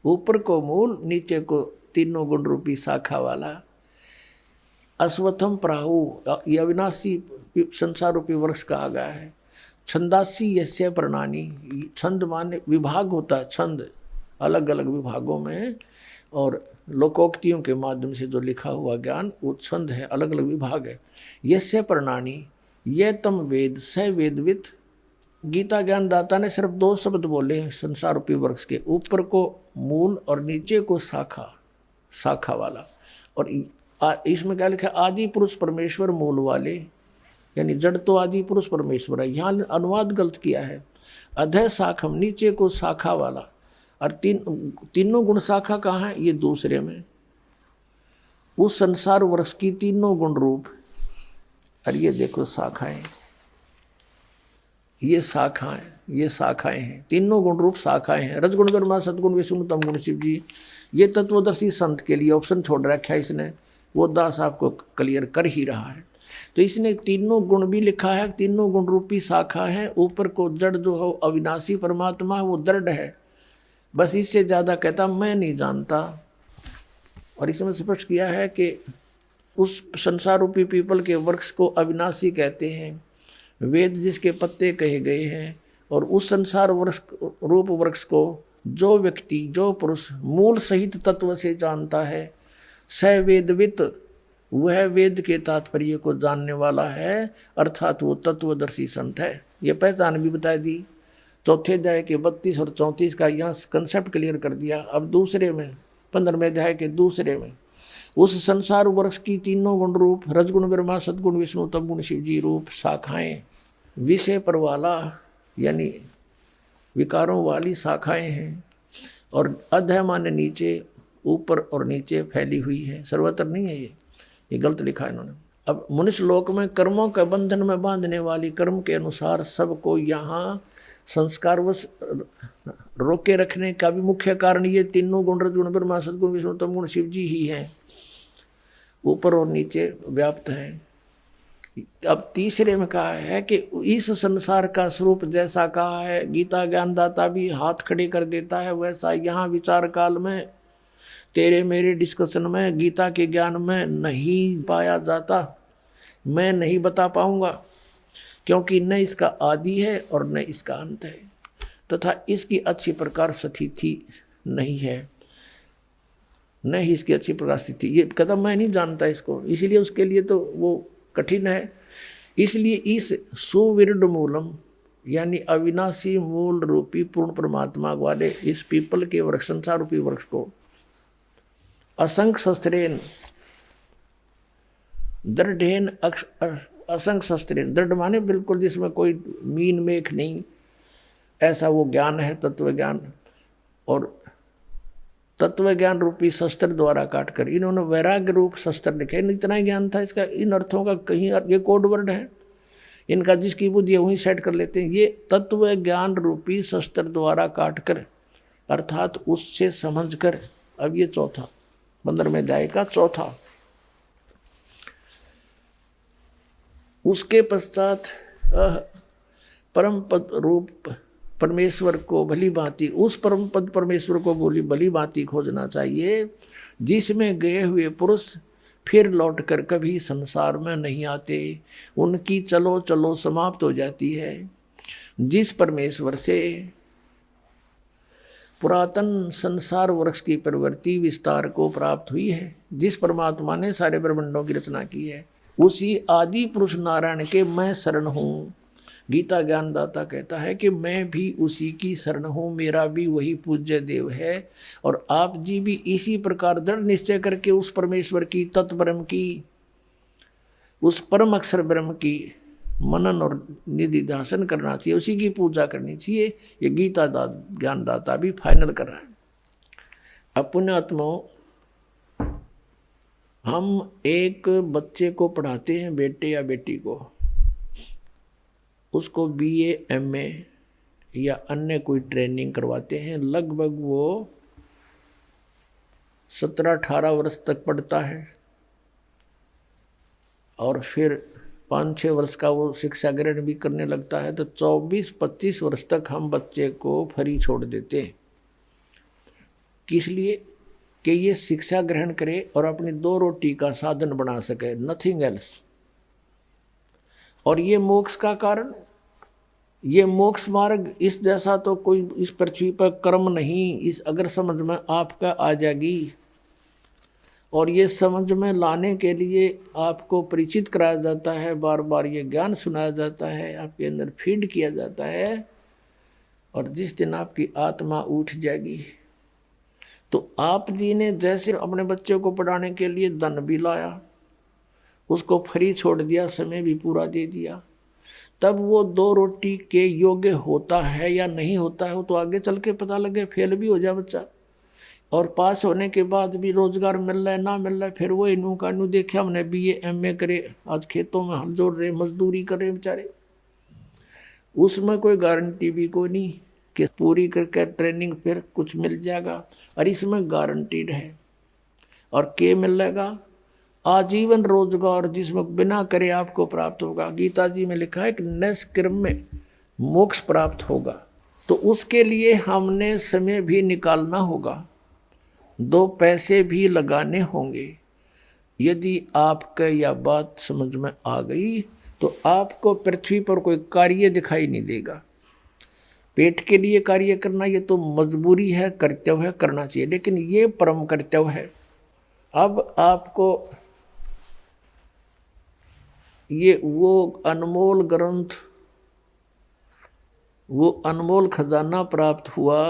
ऊपर को मूल, नीचे को तीनों गुण रूपी शाखा वाला। अश्वत्थम प्राहु, ये अविनाशी संसार रूपी वृक्ष कहा गया है। छंदासी यस्य प्रणानी, छंद माने विभाग होता है, छंद अलग अलग विभागों में, और लोकोक्तियों के माध्यम से जो लिखा हुआ ज्ञान वो छंद है, अलग अलग विभाग है। यस्य प्रणानी, ये तम वेद स वेदवित। गीता ज्ञानदाता ने सिर्फ 2 शब्द बोले हैं संसार रूपी वृक्ष के, ऊपर को मूल और नीचे को शाखा, शाखा वाला। और इसमें क्या लिखा है, आदि पुरुष परमेश्वर मूल वाले, यानी जड़ तो आदि पुरुष परमेश्वर है। यहाँ अनुवाद गलत किया है, अधः शाखम, नीचे को शाखा वाला। और तीनों गुण शाखा कहाँ है, ये दूसरे में, उस संसार वृक्ष की तीनों गुण रूप। और ये देखो शाखाएं, ये शाखाएं, ये शाखाएं हैं, तीनों गुण रूप शाखाएं हैं। रजगुण ब्रह्मा, सतगुण विष्णु, तमगुण शिव जी। ये तत्वदर्शी संत के लिए ऑप्शन छोड़ रखा है इसने, वो दास आपको क्लियर कर ही रहा है। तो इसने तीनों गुण भी लिखा है, तीनों गुण रूपी शाखा है। ऊपर को जड़ जो हो अविनाशी परमात्मा, वो दृढ़ है, बस इससे ज़्यादा कहता मैं नहीं जानता। और इसमें स्पष्ट किया है कि उस संसार रूपी पीपल के वृक्ष को अविनाशी कहते हैं, वेद जिसके पत्ते कहे गए हैं। और उस संसार वृक्ष रूप वृक्ष को जो व्यक्ति, जो पुरुष मूल सहित तत्व से जानता है, स वेदवित, वह वेद के तात्पर्य को जानने वाला है, अर्थात वो तत्वदर्शी संत है। ये पहचान भी बता दी। चौथे अध्याय के 32 और 34 का यहाँ कंसेप्ट क्लियर कर दिया। अब दूसरे में 15वें अध्याय के दूसरे में उस संसार वृक्ष की तीनों गुण रूप, रजगुण ब्रह्मा, सदगुण विष्णु, तमगुण शिव जी रूप शाखाएं, विषय पर वाला यानी विकारों वाली शाखाएं हैं। और अधः माने नीचे, ऊपर और नीचे फैली हुई है, सर्वत्र नहीं है। ये गलत लिखा है इन्होंने। अब मनुष्य लोक में कर्मों के बंधन में बांधने वाली कर्म के अनुसार सबको यहाँ संस्कारवश रोके रखने का भी मुख्य कारण ये तीनों गुण, रजगुण ब्रह्मा, सदगुण विष्णु, तमगुण शिव जी ही हैं, ऊपर और नीचे व्याप्त हैं। अब तीसरे में कहा है कि इस संसार का स्वरूप जैसा कहा है, गीता ज्ञानदाता भी हाथ खड़े कर देता है, वैसा यहाँ विचार काल में तेरे मेरे डिस्कशन में गीता के ज्ञान में नहीं पाया जाता। मैं नहीं बता पाऊंगा, क्योंकि न इसका आदि है और न इसका अंत है, तथा इसकी अच्छी प्रकार स्थिति नहीं है, न ही इसकी अच्छी प्रकार स्थिति। ये कदम मैं नहीं जानता इसको, इसलिए उसके लिए तो वो कठिन है। इसलिए इस सुविरड मूलम यानी अविनाशी मूल रूपी पूर्ण परमात्मा वाले इस पीपल के वृक्ष, संसार रूपी वृक्ष को असंख्य शस्त्रेन दृढ़ेन, असंख्य शस्त्रेन, दृढ़ माने बिल्कुल जिसमें कोई मीन मेख नहीं, ऐसा वो ज्ञान है तत्व ज्ञान। और तत्व ज्ञान रूपी शस्त्र द्वारा काटकर इन्होंने वैराग्य रूप शस्त्र लिखे। इतना ही ज्ञान था इसका, इन अर्थों का कहीं ये कोड वर्ड है इनका, जिसकी बुद्धि है वहीं सेट कर लेते हैं। ये तत्व ज्ञान रूपी शस्त्र द्वारा काटकर, अर्थात उससे समझकर। अब ये चौथा 15वें अध्याय का चौथा। उसके पश्चात परम पद रूप परमेश्वर को भली भांति, उस परम पद परमेश्वर को भली भांति खोजना चाहिए, जिसमें गए हुए पुरुष फिर लौटकर कभी संसार में नहीं आते, उनकी चलो चलो समाप्त हो जाती है। जिस परमेश्वर से पुरातन संसार वृक्ष की प्रवृत्ति विस्तार को प्राप्त हुई है। जिस परमात्मा ने सारे ब्रह्मांडों की रचना की है, उसी आदि पुरुष नारायण के मैं शरण हूँ। गीता ज्ञानदाता कहता है कि मैं भी उसी की शरण हूँ, मेरा भी वही पूज्य देव है। और आप जी भी इसी प्रकार दृढ़ निश्चय करके उस परमेश्वर की, तत्ब्रह्म की, उस परम अक्षर ब्रह्म की मनन और निधिध्यासन करना चाहिए, उसी की पूजा करनी चाहिए। ये गीता ज्ञानदाता भी फाइनल कर रहा है। अब पुण्यात्माओं, हम एक बच्चे को पढ़ाते हैं, बेटे या बेटी को, उसको BA MA या अन्य कोई ट्रेनिंग करवाते हैं। लगभग वो 17-18 वर्ष तक पढ़ता है और फिर 5-6 वर्ष का वो शिक्षा ग्रहण भी करने लगता है। तो 24-25 वर्ष तक हम बच्चे को फ्री छोड़ देते हैं। किस लिए? कि ये शिक्षा ग्रहण करे और अपनी 2 रोटी का साधन बना सके, नथिंग एल्स। और ये मोक्ष का कारण, ये मोक्ष मार्ग इस जैसा तो कोई इस पृथ्वी पर कर्म नहीं। इस अगर समझ में आपका आ जाएगी, और ये समझ में लाने के लिए आपको परिचित कराया जाता है, बार बार ये ज्ञान सुनाया जाता है, आपके अंदर फीड किया जाता है। और जिस दिन आपकी आत्मा उठ जाएगी, तो आप जी ने जैसे अपने बच्चे को पढ़ाने के लिए धन भी लाया, उसको फ्री छोड़ दिया, समय भी पूरा दे दिया, तब वो 2 रोटी के योग्य होता है या नहीं होता है, वो तो आगे चल के पता लगे। फेल भी हो जाए बच्चा, और पास होने के बाद भी रोजगार मिल रहा है ना मिल रहा है, फिर वो इनू का नू देखे हमने BA MA करे, आज खेतों में हल जोड़ रहे, मजदूरी कर रहे बेचारे। उसमें कोई गारंटी भी कोई नहीं कि पूरी करके ट्रेनिंग फिर कुछ मिल जाएगा। और इसमें गारंटीड है। और क्या मिलेगा? आजीवन रोजगार, जिसमें बिना करे आपको प्राप्त होगा। गीता जी में लिखा है कि निष्कर्म में मोक्ष प्राप्त होगा। तो उसके लिए हमने समय भी निकालना होगा, 2 पैसे भी लगाने होंगे। यदि आपका यह बात समझ में आ गई तो आपको पृथ्वी पर कोई कार्य दिखाई नहीं देगा। पेट के लिए कार्य करना ये तो मजबूरी है, कर्तव्य है, करना चाहिए, लेकिन ये परम कर्तव्य है। अब आपको ये वो अनमोल ग्रंथ, वो अनमोल खजाना प्राप्त हुआ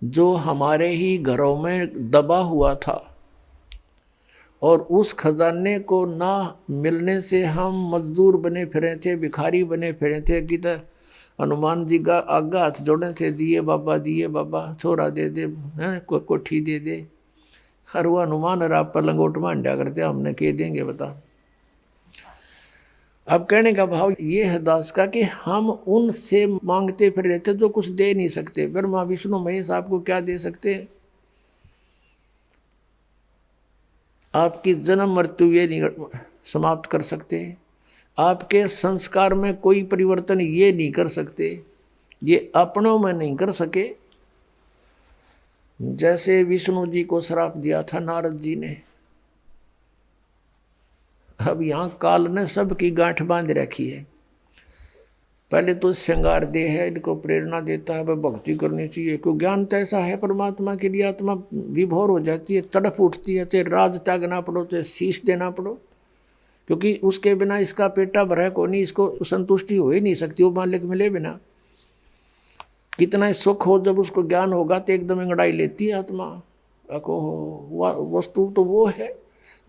जो हमारे ही घरों में दबा हुआ था। और उस खजाने को ना मिलने से हम मजदूर बने फिरे थे, भिखारी बने फिरे थे। कि हनुमान जी का आगा हाथ जोड़े थे, दिए बाबा छोरा दे दे, कोठी दे दे। हर वो हनुमान और आप पर लंगोट मांडा करते, हमने कह देंगे बता। अब कहने का भाव ये है दास का कि हम उनसे मांगते फिर रहते जो कुछ दे नहीं सकते। ब्रह्मा विष्णु महेश आपको क्या दे सकते? आपकी जन्म मृत्यु ये नहीं समाप्त कर सकते। आपके संस्कार में कोई परिवर्तन ये नहीं कर सकते, ये अपनों में नहीं कर सके। जैसे विष्णु जी को श्राप दिया था नारद जी ने, अब यहाँ काल ने सबकी गांठ बांध रखी है। पहले तो श्रृंगार दे है, इनको प्रेरणा देता है, वह भक्ति करनी चाहिए। क्यों? ज्ञान तो ऐसा है परमात्मा के लिए, आत्मा विभोर हो जाती है, तड़फ उठती है, चाहे राज त्यागना पड़ो, चाहे शीश देना पड़ो, क्योंकि उसके बिना इसका पेटा भरा को नहीं, इसको संतुष्टि हो ही नहीं सकती वो मालिक मिले बिना। कितना ही सुख हो, जब उसको ज्ञान होगा तो एकदम अंगड़ाई लेती है आत्मा। वस्तु तो वो है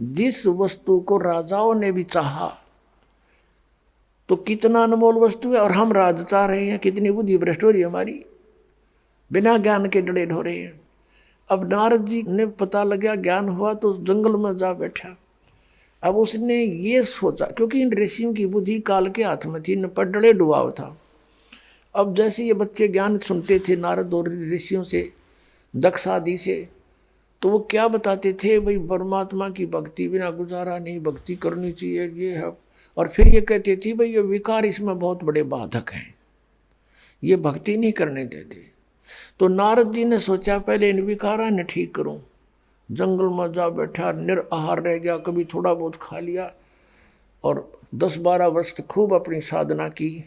जिस वस्तु को राजाओं ने भी चाहा। तो कितना अनमोल वस्तु है, और हम राज चाह रहे हैं। कितनी बुद्धि भ्रष्ट हो रही है हमारी, बिना ज्ञान के डरे हो रहे हैं। अब नारद जी ने पता लगा, ज्ञान हुआ तो जंगल में जा बैठा। अब उसने ये सोचा, क्योंकि इन ऋषियों की बुद्धि काल के हाथ में थी, इन पर डरे डुबाव था। अब जैसे ये बच्चे ज्ञान सुनते थे नारद और ऋषियों से, दक्ष आदि से, तो वो क्या बताते थे? भाई परमात्मा की भक्ति बिना गुजारा नहीं, भक्ति करनी चाहिए, ये है। और फिर ये कहते थे भाई ये विकार इसमें बहुत बड़े बाधक हैं, ये भक्ति नहीं करने देते। तो नारद जी ने सोचा पहले इन विकारा ने ठीक करूं। जंगल में जा बैठा, निराहार रह गया, कभी थोड़ा बहुत खा लिया, और 10-12 वर्ष खूब अपनी साधना की।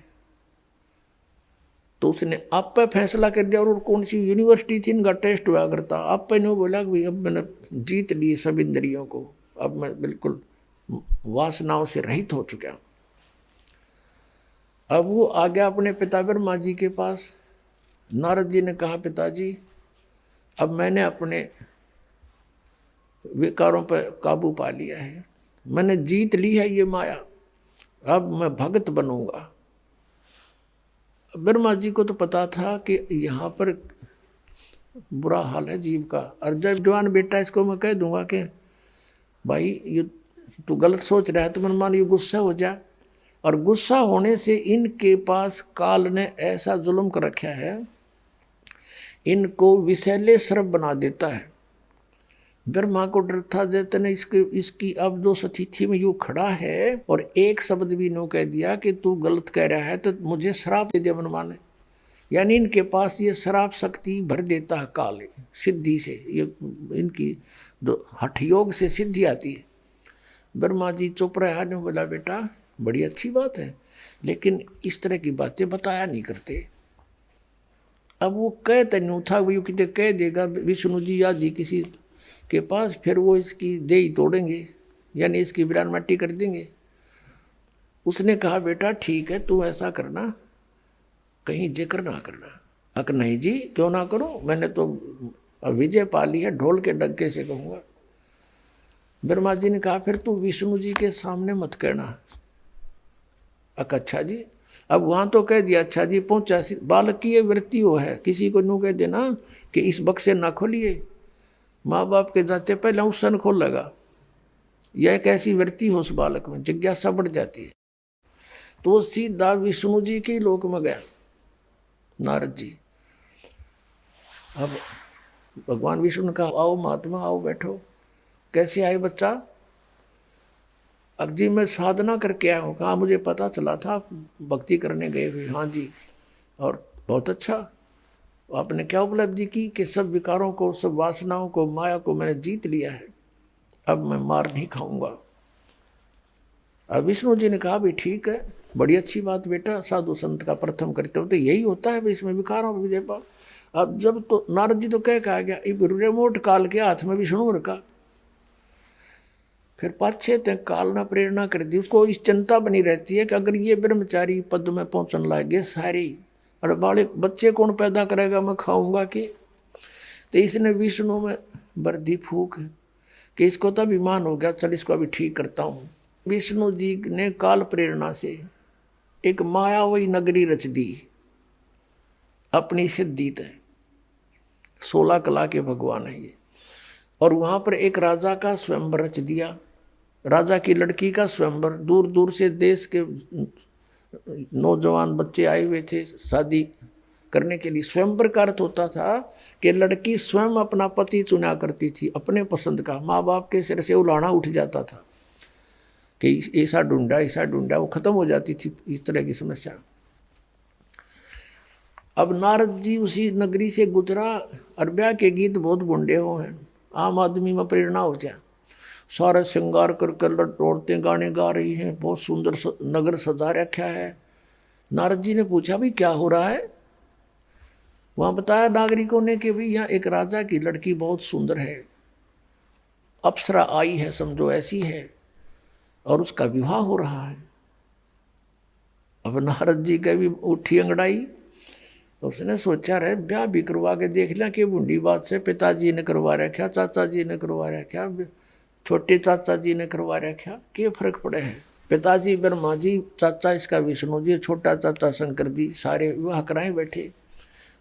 तो उसने आप पे फैसला कर दिया, और कौन सी यूनिवर्सिटी थी इनका टेस्ट हुआ करता, आप पे ने बोला कि भाई अब मैंने जीत ली सब इंद्रियों को, अब मैं बिल्कुल वासनाओं से रहित हो चुका। अब वो आ गया अपने पिता ब्रह्मा जी के पास। नारद जी ने कहा, पिताजी अब मैंने अपने विकारों पर काबू पा लिया है, मैंने जीत ली है ये माया, अब मैं भगत बनूंगा। ब्रह्मा जी को तो पता था कि यहाँ पर बुरा हाल है जीव का, और जब जवान बेटा इसको मैं कह दूंगा कि भाई ये तू गलत सोच रहा है, तो मन मान ये गुस्सा हो जा, और गुस्सा होने से इनके पास काल ने ऐसा जुल्म कर रखा है, इनको विषैले सर्प बना देता है। ब्रह्मा को डर था जैतने इसकी अब जो स्थिति में यूं खड़ा है, और एक शब्द भी नो कह दिया कि तू गलत कह रहा है तो मुझे श्राप दे दे मनमान है। यानी इनके पास ये श्राप शक्ति भर देता है काल सिद्धि से, ये इनकी हठ योग से सिद्धि आती है। ब्रह्मा जी चुप रहा ने बोला, बेटा बड़ी अच्छी बात है, लेकिन इस तरह की बातें बताया नहीं करते। अब वो कह तनु था, वो कितने कह देगा विष्णु जी या जी किसी के पास, फिर वो इसकी देही तोड़ेंगे, यानी इसकी विरान मट्टी कर देंगे। उसने कहा, बेटा ठीक है, तू ऐसा करना, कहीं जिक्र ना करना। अक नहीं जी, क्यों ना करूं, मैंने तो विजय पा ली है, ढोल के डंके से कहूंगा। ब्रह्मा जी ने कहा, फिर तू विष्णु जी के सामने मत कहना। अच्छा जी, अब वहां तो कह दिया, अच्छा जी पहुंचा, बालक की ये वृत्ति हो है, किसी को नू कह देना कि इस बक्से ना खोलिए, माँ बाप के जाते पहले उस सन खोल लगा, यह एक ऐसी वृत्ति हो उस बालक में, जिज्ञासा बढ़ जाती है। तो वो सीधा विष्णु जी के लोक में गया नारद जी। अब भगवान विष्णु ने कहा, आओ महात्मा आओ बैठो। कैसे आए बच्चा? अब जी मैं साधना करके आया हूँ। कहा मुझे पता चला था भक्ति करने गए हुए। हाँ जी, और बहुत अच्छा, आपने क्या उपलब्धि की? कि सब विकारों को, सब वासनाओं को, माया को मैंने जीत लिया है, अब मैं मार नहीं खाऊंगा। अब विष्णु जी ने कहा, भी ठीक है, बड़ी अच्छी बात बेटा, साधु संत का प्रथम कर्तव्य तो यही होता है, इसमें विकारों को विजय पा। अब जब तो नारद जी तो कह गया, रिमोट काल के हाथ में विष्णु रखा, फिर पाछे तक काल ना प्रेरणा कर दी। उसको इस चिंता बनी रहती है कि अगर ये ब्रह्मचारी पद में पहुंचने लगे सारे, और बालक बच्चे कौन पैदा करेगा, मैं खाऊंगा कि? तो इसने विष्णु में बर्दी फूक कि इसको तो अभिमान हो गया, चल इसको अभी ठीक करता हूँ। विष्णु जी ने काल प्रेरणा से एक मायावी नगरी रच दी अपनी सिद्धि तय। 16 कला के भगवान है ये। और वहां पर एक राजा का स्वयंवर रच दिया, राजा की लड़की का स्वयंवर। दूर दूर से देश के नौजवान बच्चे आए हुए थे शादी करने के लिए। स्वयंवर का अर्थ होता था कि लड़की स्वयं अपना पति चुना करती थी अपने पसंद का, माँ बाप के सिर से उलाना उठ जाता था कि ऐसा ढूंढा, वो खत्म हो जाती थी इस तरह की समस्या। अब नारद जी उसी नगरी से गुजरा, और ब्याह के गीत बहुत बुंडे हो हैं, आम आदमी में प्रेरणा हो जाए। सारे श्रृंगार कर औरतें गाने गा रही हैं, बहुत सुंदर नगर सजा रखा है। नारद जी ने पूछा, भाई क्या हो रहा है? वहां बताया नागरिकों ने कि भाई यहाँ एक राजा की लड़की बहुत सुंदर है, अप्सरा आई है समझो, ऐसी है, और उसका विवाह हो रहा है। अब नारद जी का भी उठी अंगड़ाई, उसने सोचा रहे ब्याह भी करवा के देख लिया कि बूढ़ी बात से पिताजी ने करवा रखा, चाचा जी ने करवा रखा, छोटे चाचा जी ने करवा रखा, क्या फर्क पड़े है? पिताजी ब्रह्मा जी, चाचा इसका विष्णु जी, छोटा चाचा शंकर जी, सारे विवाह कराए बैठे।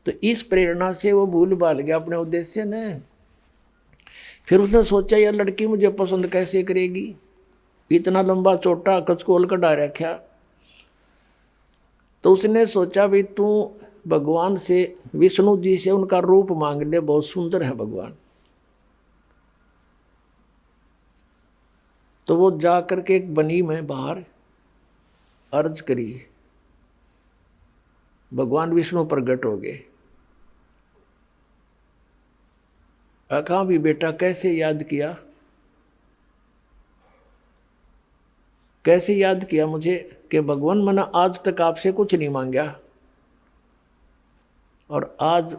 तो इस प्रेरणा से वो भूल भाल गया अपने उद्देश्य ने। फिर उसने सोचा यार लड़की मुझे पसंद कैसे करेगी, इतना लंबा चोटा कचकोल कटा रखा। तो उसने सोचा भाई तू भगवान से, विष्णु जी से उनका रूप मांग ले, बहुत सुंदर है भगवान। तो वो जा करके एक बनी में बाहर अर्ज करी, भगवान विष्णु प्रकट हो गए। कहा भी बेटा कैसे याद किया, कैसे याद किया मुझे? कि भगवान मैंने आज तक आपसे कुछ नहीं मांगा, और आज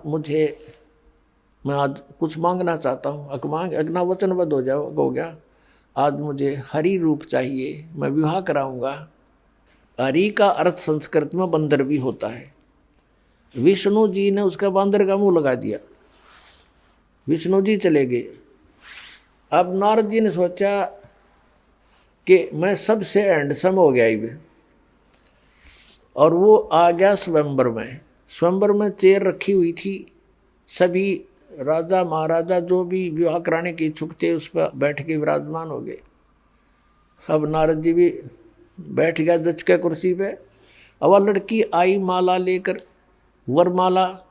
मैं आज कुछ मांगना चाहता हूँ, अगना वचनबद्ध हो गया। आज मुझे हरि रूप चाहिए, मैं विवाह कराऊंगा। हरि का अर्थ संस्कृत में बंदर भी होता है। विष्णु जी ने उसका बंदर का मुंह लगा दिया, विष्णु जी चले गए। अब नारद जी ने सोचा कि मैं सबसे हैंडसम हो गया ही, और वो आ गया स्वयंवर में। स्वयंवर में चेयर रखी हुई थी, सभी राजा महाराजा जो भी विवाह कराने के इच्छुक थे उस पर बैठ के विराजमान हो गए। अब नारद जी भी बैठ गया जच के कुर्सी पे। अब वह लड़की आई माला लेकर, वरमाला।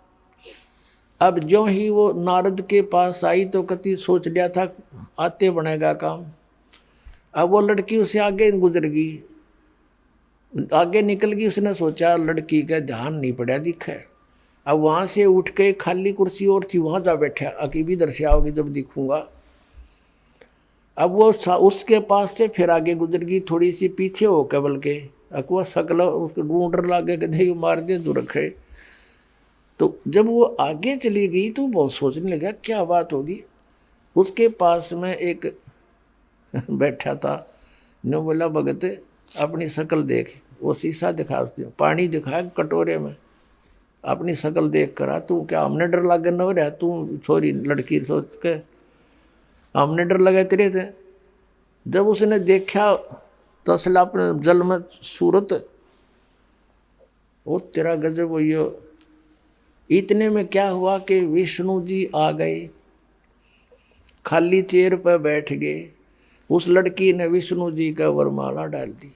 अब जो ही वो नारद के पास आई तो कति सोच लिया था आते बनेगा काम। अब वो लड़की उसे आगे गुजर गई, आगे निकल गई। उसने सोचा लड़की का ध्यान नहीं पड़ा दिखे। अब वहाँ से उठ के खाली कुर्सी और थी, वहाँ जा बैठा, अकीब इधर से आओगी जब दिखूंगा। अब वो उसके पास से फिर आगे गुजर गई, थोड़ी सी पीछे हो के, बल्कि अकवा सकल उसको ढूंढ लागे कि दे मार दे जो रखे। तो जब वो आगे चली गई तो बहुत सोचने लगा क्या बात होगी। उसके पास में एक बैठा था, ने बोला भगत अपनी शकल देख। वो शीशा दिखा, पानी दिखाया कटोरे में, अपनी शकल देख कर तू क्या हमने डर लगे न हो रहा, तू छोरी लड़की सोच के हमने डर लगे तेरे थे। जब उसने देखा तसला अपने जल में सूरत, वो तेरा गजब हो। इतने में क्या हुआ कि विष्णु जी आ गए, खाली चेयर पर बैठ गए। उस लड़की ने विष्णु जी का वरमाला डाल दी।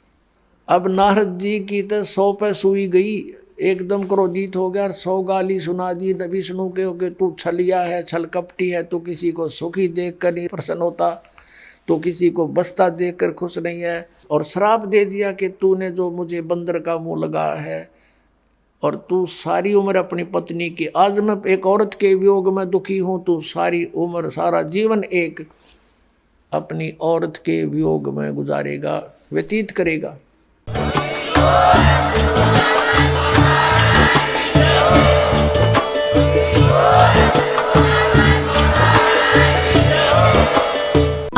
अब नारद जी की तो 100 पे सुई गई, एकदम क्रोधित हो गया और 100 गाली सुना दी विष्णु के, तू छलिया है, छल कपटी है, तू किसी को सुखी देख कर नहीं प्रसन्न होता, तो किसी को बसता देख कर खुश नहीं है। और श्राप दे दिया कि तूने जो मुझे बंदर का मुंह लगा है और तू सारी उम्र अपनी पत्नी की, आज मैं एक औरत के वियोग में दुखी हूँ, तू सारी उम्र सारा जीवन एक अपनी औरत के वियोग में गुजारेगा, व्यतीत करेगा।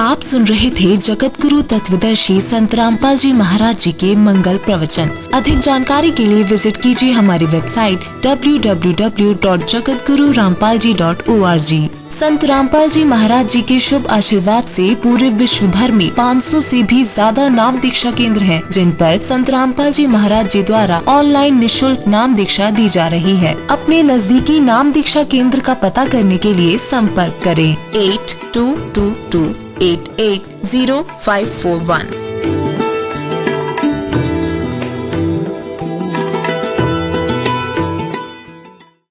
आप सुन रहे थे जगत गुरु तत्वदर्शी संत रामपाल जी महाराज जी के मंगल प्रवचन। अधिक जानकारी के लिए विजिट कीजिए हमारी वेबसाइट www.jagatgururampalji.org। संत रामपाल जी महाराज जी के शुभ आशीर्वाद से पूरे विश्व भर में 500 से भी ज्यादा नाम दीक्षा केंद्र हैं, जिन पर संत रामपाल जी महाराज जी द्वारा ऑनलाइन निशुल्क नाम दीक्षा दी जा रही है। अपने नजदीकी नाम दीक्षा केंद्र का पता करने के लिए संपर्क करें 8222880541।